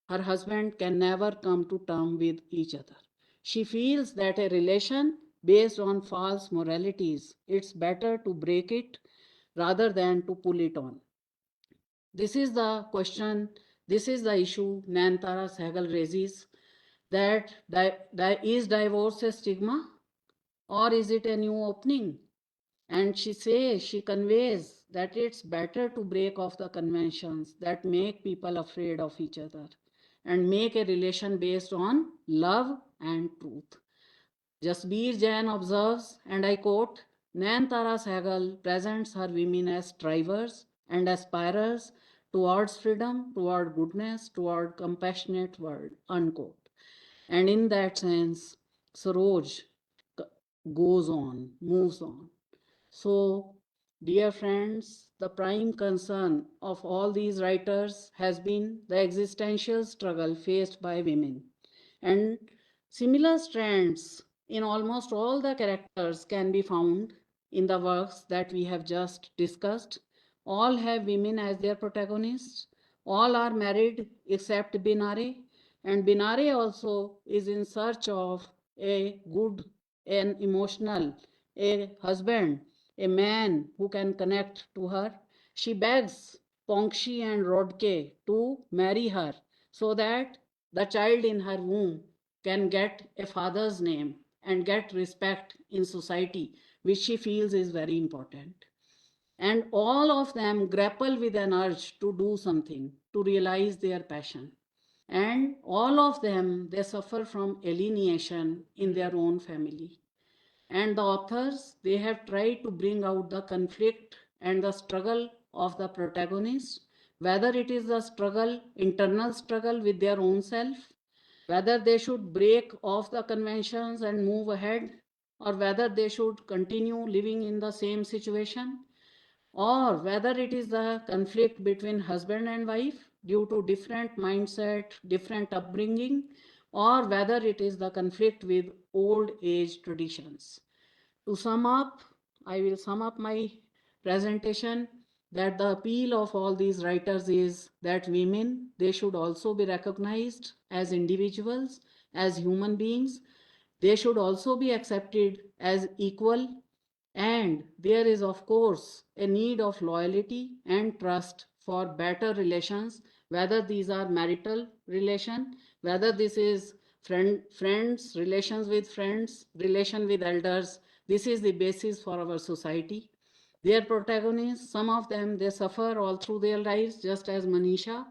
her husband can never come to terms with each other, she feels that a relation based on false moralities, it's better to break it rather than to pull it on. This is the question, this is the issue Nayantara Sehgal raises, that is divorce a stigma or is it a new opening? And she conveys that it's better to break off the conventions that make people afraid of each other and make a relation based on love and truth. Jasbir Jain observes, and I quote, Nayantara Sehgal presents her women as strivers and aspirers towards freedom, toward goodness, toward compassionate world, unquote. And in that sense, Saroj goes on, moves on. So, dear friends, the prime concern of all these writers has been the existential struggle faced by women. And similar strands in almost all the characters can be found in the works that we have just discussed. All have women as their protagonists. All are married except Binare. And Binare also is in search of a good and emotional, a husband, a man who can connect to her. She begs Pongshi and Rodke to marry her so that the child in her womb can get a father's name and get respect in society, which she feels is very important. And all of them grapple with an urge to do something, to realize their passion. And all of them, they suffer from alienation in their own family. And the authors, they have tried to bring out the conflict and the struggle of the protagonists, whether it is the struggle, internal struggle with their own self, whether they should break off the conventions and move ahead, or whether they should continue living in the same situation, or whether it is the conflict between husband and wife due to different mindset, different upbringing, or whether it is the conflict with old age traditions. To sum up, I will sum up my presentation that the appeal of all these writers is that women, they should also be recognized as individuals, as human beings. They should also be accepted as equal, and there is, of course, a need of loyalty and trust for better relations, whether these are marital relation, whether this is friends, relations with friends, relation with elders. This is the basis for our society. Their protagonists, some of them, they suffer all through their lives, just as Manisha.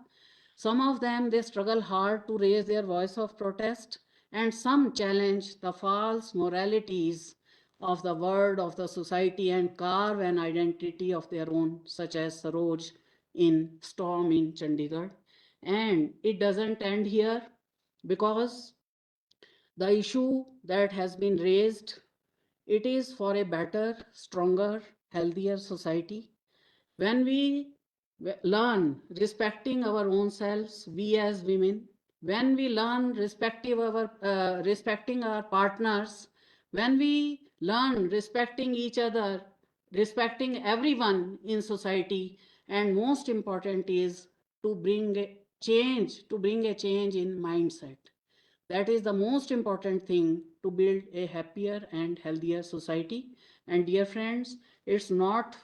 Some of them, they struggle hard to raise their voice of protest, and some challenge the false moralities of the world, of the society, and carve an identity of their own, such as Saroj in Storm in Chandigarh. And it doesn't end here, because the issue that has been raised, it is for a better, stronger, healthier society. When we learn respecting our own selves, we as women, when we learn respecting our partners, when we learn respecting each other, respecting everyone in society, and most important is to bring a change in mindset. That is the most important thing to build a happier and healthier society. And dear friends, it's not,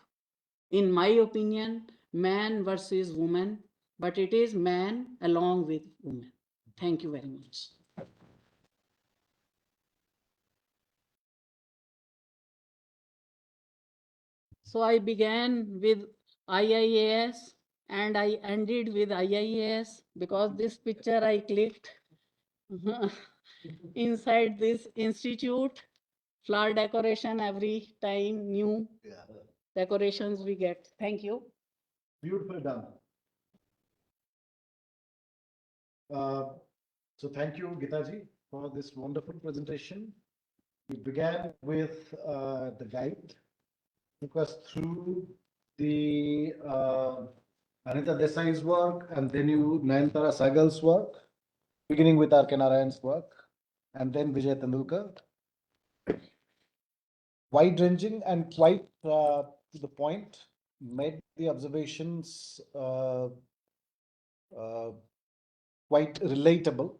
in my opinion, man versus woman, but it is man along with woman. Thank you very much. So I began with IIAS and I ended with IIAS because this picture I clicked inside this institute. Flower decoration every time, new decorations we get. Thank you. Beautifully done. So thank you, Gitaji, for this wonderful presentation. We began with the guide, took us through the Anita Desai's work, and then Nayantara Sagal's work, beginning with R.K. Narayan's work, and then Vijay Tendulkar. Wide-ranging and quite to the point, made the observations quite relatable.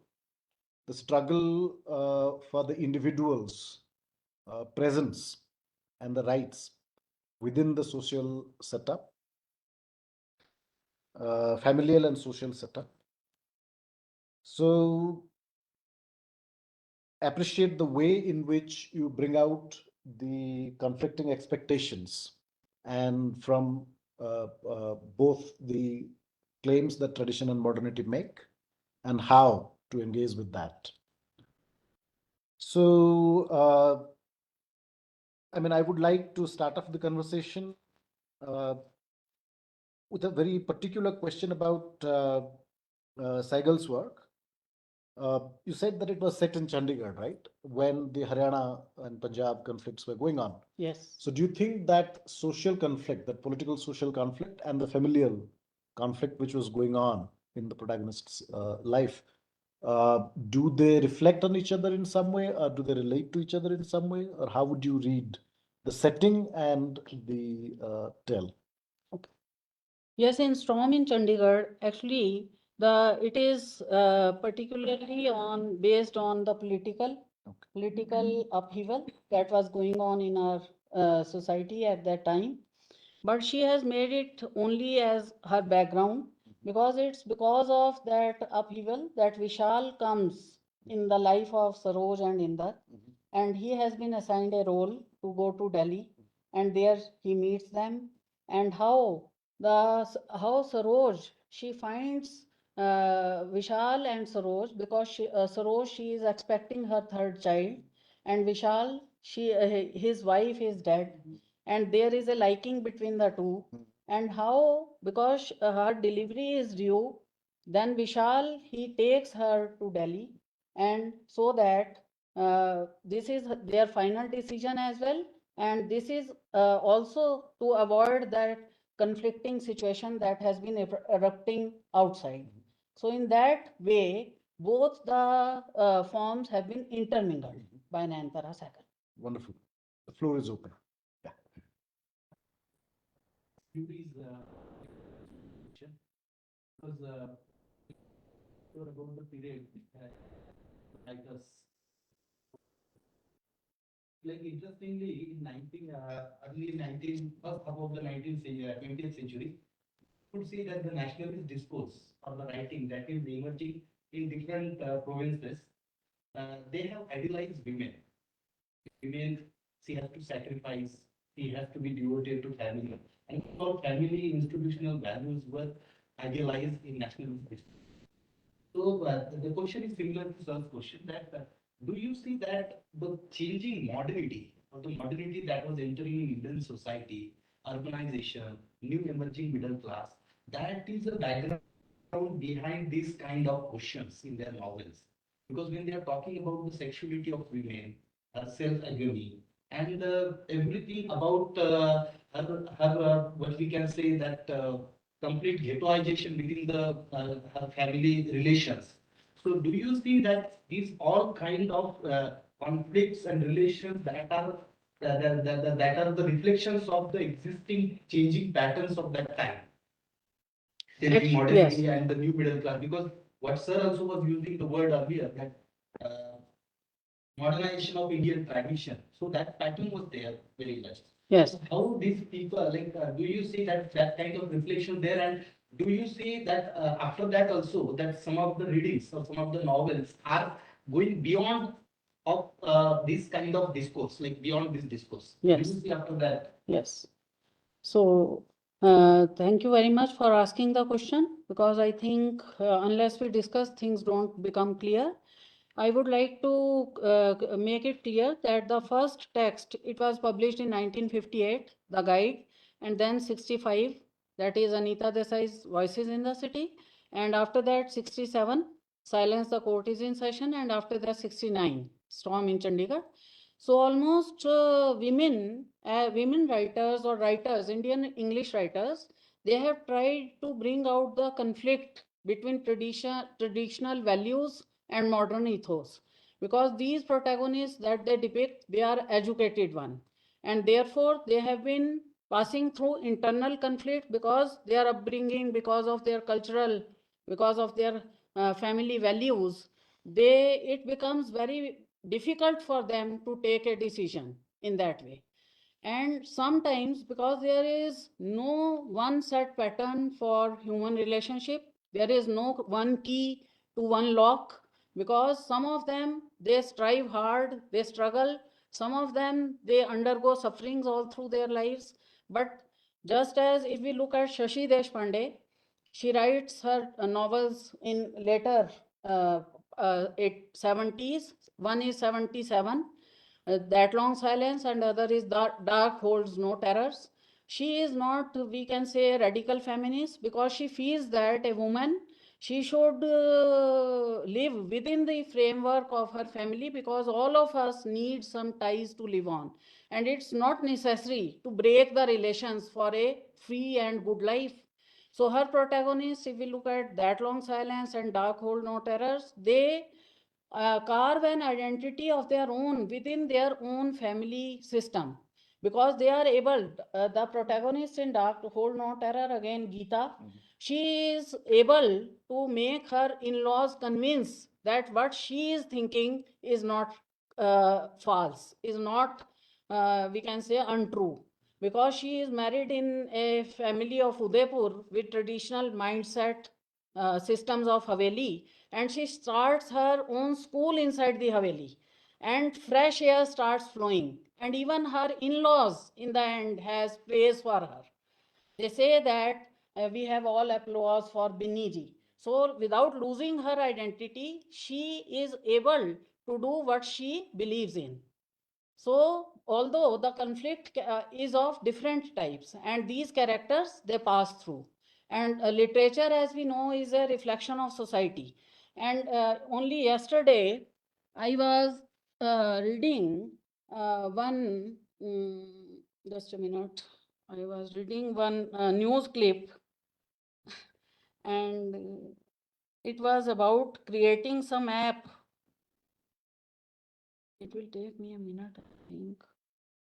The struggle for the individual's presence and the rights within the social setup, familial and social setup. So appreciate the way in which you bring out the conflicting expectations and from both the claims that tradition and modernity make and how to engage with that. So, I mean, I would like to start off the conversation with a very particular question about Saigal's work. You said that it was set in Chandigarh, right? When the Haryana and Punjab conflicts were going on. Yes. So do you think that social conflict, that political social conflict and the familial conflict which was going on in the protagonist's life, do they reflect on each other in some way, or do they relate to each other in some way, or how would you read the setting and the tale? Yes, in Storm in Chandigarh, actually, it is particularly based on the political upheaval that was going on in our society at that time. But she has made it only as her background, because it's because of that upheaval that Vishal comes in the life of Saroj and Inder, and he has been assigned a role to go to Delhi, and there he meets them, and how Saroj, she finds Vishal and Saroj, because Saroj, she is expecting her third child, and Vishal, his wife is dead, and there is a liking between the two, and how, because her delivery is due, then Vishal, he takes her to Delhi, and so that this is their final decision as well, and this is also to avoid that conflicting situation that has been erupting outside. So in that way, both the forms have been intermingled by Nayantara Saigal. Wonderful. The floor is open. Yeah. Beauty's because about the period like us. Like interestingly, in early 19, first half of the 20th century, could see that the nationalist discourse or the writing that is emerging in different provinces, they have idealized women. Women, she has to sacrifice, she has to be devoted to family. And all family institutional values were idealized in nationalist discourse. So the question is similar to Sir's question that do you see that the changing modernity or the modernity that was entering in Indian society, urbanization, new emerging middle class, that is a background behind these kind of questions in their novels? Because when they are talking about the sexuality of women, her self-agony, and everything about her what we can say that complete ghettoization within the her family relations. So do you see that these all kind of conflicts and relations that are that are the reflections of the existing changing patterns of that time? Changing modernity Yes. and the new middle class, because what Sir also was using the word earlier that modernization of Indian tradition. So that pattern was there very much. Yes. How these people like do you see that kind of reflection there, and do you see that after that also that some of the readings or some of the novels are going beyond of this kind of discourse, like beyond this discourse? Yes. Do you see after that? Yes. So, thank you very much for asking the question, because I think unless we discuss, things don't become clear. I would like to make it clear that the first text, it was published in 1958, the guide, and then 65, that is Anita Desai's Voices in the City, and after that 67, Silence the Court is in Session, and after that 69, Storm in Chandigarh. So almost women writers or writers, Indian English writers, they have tried to bring out the conflict between traditional values and modern ethos, because these protagonists that they depict, they are educated one, and therefore they have been passing through internal conflict because their upbringing, because of their cultural, because of their family values, it becomes very difficult for them to take a decision in that way. And sometimes, because there is no one set pattern for human relationship, there is no one key to one lock, because some of them, they strive hard, they struggle, some of them, they undergo sufferings all through their lives. But just as if we look at Shashi Deshpande, she writes her novels in later 70s. One is 77, That Long Silence, and other is Dark Holds No Terrors. she is not, we can say, a radical feminist, because she feels that a woman, she should live within the framework of her family, because all of us need some ties to live on. And it's not necessary to break the relations for a free and good life. So her protagonists, if we look at That Long Silence and Dark Hold No Terrors, they carve an identity of their own within their own family system, because they are able, the protagonist in Dark Hold No Terror, again Geeta, she is able to make her in-laws convince that what she is thinking is not false, is not, we can say, untrue, because she is married in a family of Udaipur with traditional mindset systems of Haveli, and she starts her own school inside the Haveli, and fresh air starts flowing, and even her in-laws in the end has praise for her. They say that we have all applause for Biniji. So without losing her identity, she is able to do what she believes in. So although the conflict is of different types, and these characters, they pass through, and literature, as we know, is a reflection of society. And only yesterday I was reading one, just a minute, I was reading one news clip, and it was about creating some app. It will take me a minute, I think.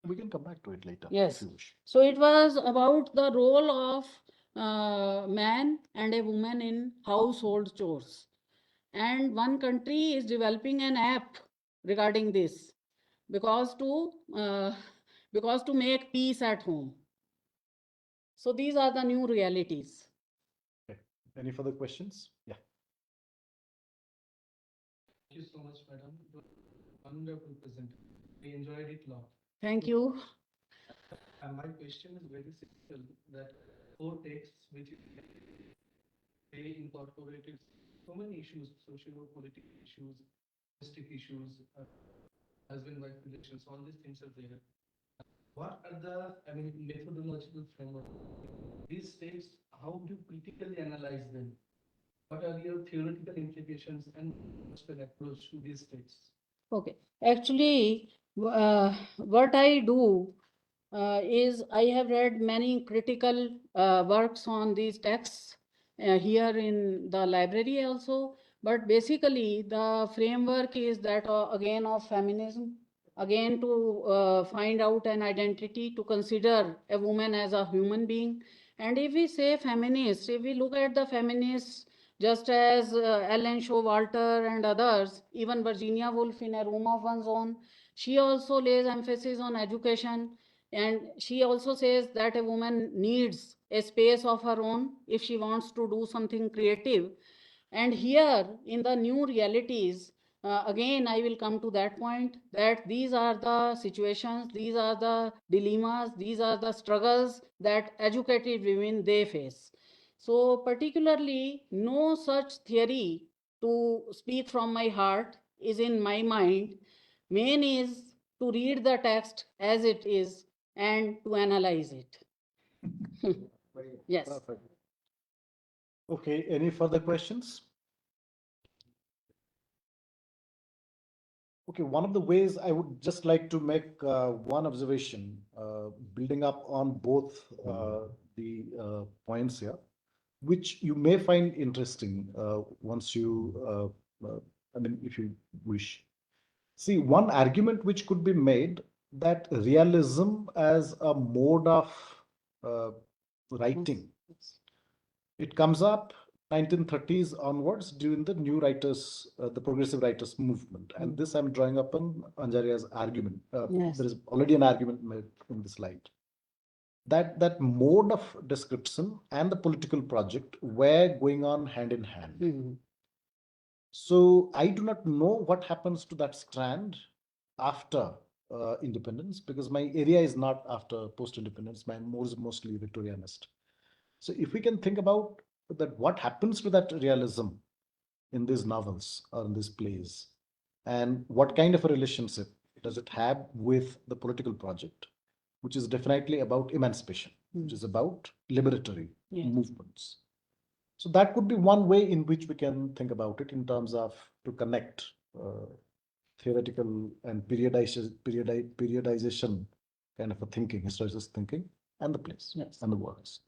We can come back to it later. Yes. If you wish. So it was about the role of man and a woman in household chores. And one country is developing an app regarding this, because to make peace at home. So these are the new realities. Okay. Any further questions? Yeah. Thank you so much, madam. Wonderful presentation. I enjoyed it a lot. Thank you. And my question is very simple, that four texts which they incorporated so many issues, socio-political issues, domestic issues, husband-wife relations, all these things are there. What are the, methodological framework? These texts, how do you critically analyze them? What are your theoretical implications and an approach to these texts? Okay. Actually, what I do is I have read many critical works on these texts here in the library also. But basically, the framework is that again of feminism, again to find out an identity, to consider a woman as a human being. And if we say feminist, if we look at the feminists, just as Ellen Showalter and others, even Virginia Woolf in A Room of One's Own, she also lays emphasis on education. And she also says that a woman needs a space of her own if she wants to do something creative. And here in the new realities, again, I will come to that point, that these are the situations, these are the dilemmas, these are the struggles that educated women, they face. So particularly, no such theory, to speak from my heart, is in my mind. Main is to read the text as it is and to analyze it. Yes. Perfect. Okay, any further questions? Okay, one of the ways I would just like to make one observation, building up on both the points here, which you may find interesting once you, if you wish. See, one argument which could be made, that realism as a mode of writing, it comes up 1930s onwards during the new writers, the progressive writers movement. And this I'm drawing upon Anjaria's argument. Yes. There is already an argument made in this light. That mode of description and the political project were going on hand in hand. So I do not know what happens to that strand after independence, because my area is not after post-independence. My more is mostly Victorianist. So if we can think about that, what happens to that realism in these novels or in these plays, and what kind of a relationship does it have with the political project, which is definitely about emancipation. which is about liberatory Yes. movements. So that could be one way in which we can think about it in terms of to connect theoretical and periodization kind of a thinking, historical thinking, and the place Yes. and the words.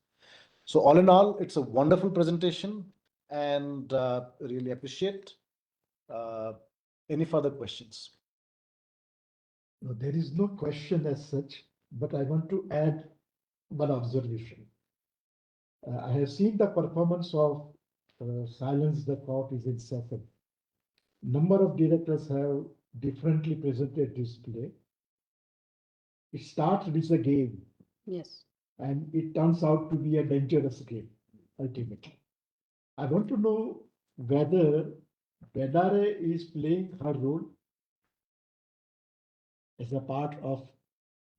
So all in all, it's a wonderful presentation and really appreciate. Any further questions? No, there is no question as such, but I want to add one observation. I have seen the performance of Silence the Court is incessant. Number of directors have differently presented this play. It starts with a game, Yes. and it turns out to be a dangerous game, ultimately. I want to know whether Benare is playing her role as a part of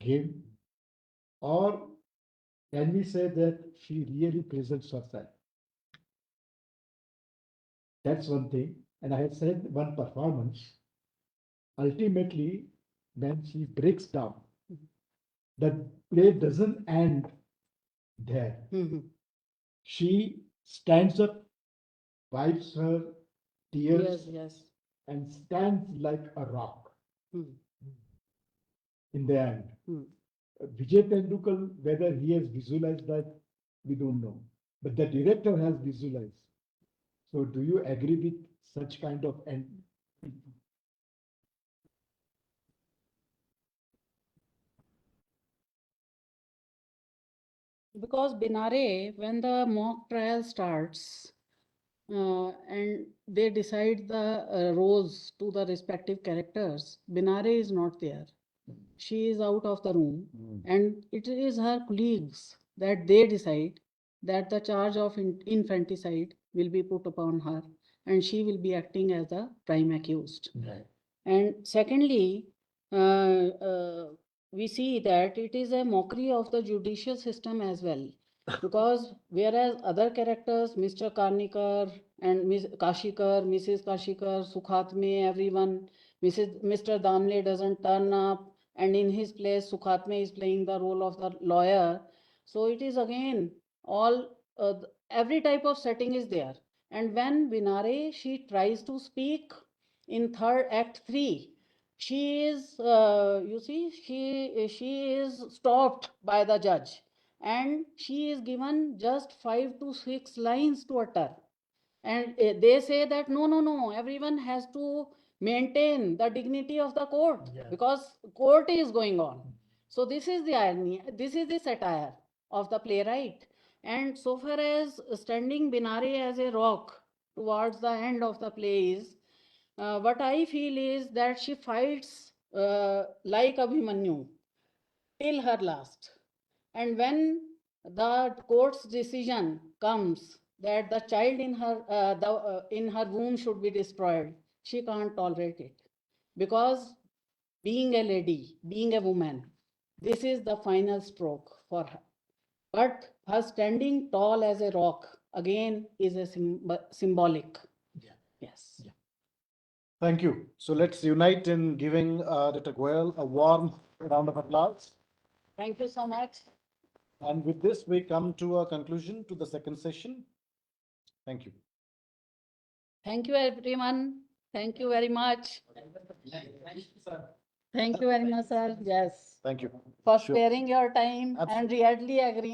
game, or can we say that she really presents herself? That's one thing. And I have said one performance. Ultimately, when she breaks down, the play doesn't end there. Mhm. She stands up, wipes her tears, Yes, yes. and stands like a rock Hmm. in the end. Hmm. Vijay Tendulkar, whether he has visualized that, we don't know. But the director has visualized. So do you agree with such kind of end? Because Binare, when the mock trial starts, and they decide the roles to the respective characters, Binare is not there. She is out of the room, and it is her colleagues that they decide that the charge of infanticide will be put upon her, and she will be acting as the prime accused. Right. And secondly, we see that it is a mockery of the judicial system as well. Because whereas other characters, Mr. Karnikar and Ms. Kashikar, Mrs. Kashikar, Sukhatme, everyone, Mr. Damle doesn't turn up, and in his place, Sukhatme is playing the role of the lawyer. So it is again all every type of setting is there. And when Binare, she tries to speak in third act 3, she is you see she is stopped by the judge, and she is given just 5 to 6 lines to utter, and they say that no, everyone has to maintain the dignity of the court. Yeah. Because court is going on. So this is the irony, this is the satire of the playwright. And so far as standing Binare as a rock towards the end of the play is, what I feel is that she fights like Abhimanyu till her last. And when the court's decision comes that the child in her womb should be destroyed, she can't tolerate it. Because being a lady, being a woman, this is the final stroke for her. But her standing tall as a rock again is a symbolic. Yeah. Yes. Yeah. Thank you. So let's unite in giving Dr. Goyal a warm round of applause. Thank you so much. And with this, we come to a conclusion to the second session. Thank you. Thank you, everyone. Thank you very much. Thank you very much, sir. Yes. Thank you. For Sure. sparing your time and Absolutely. really agreeing.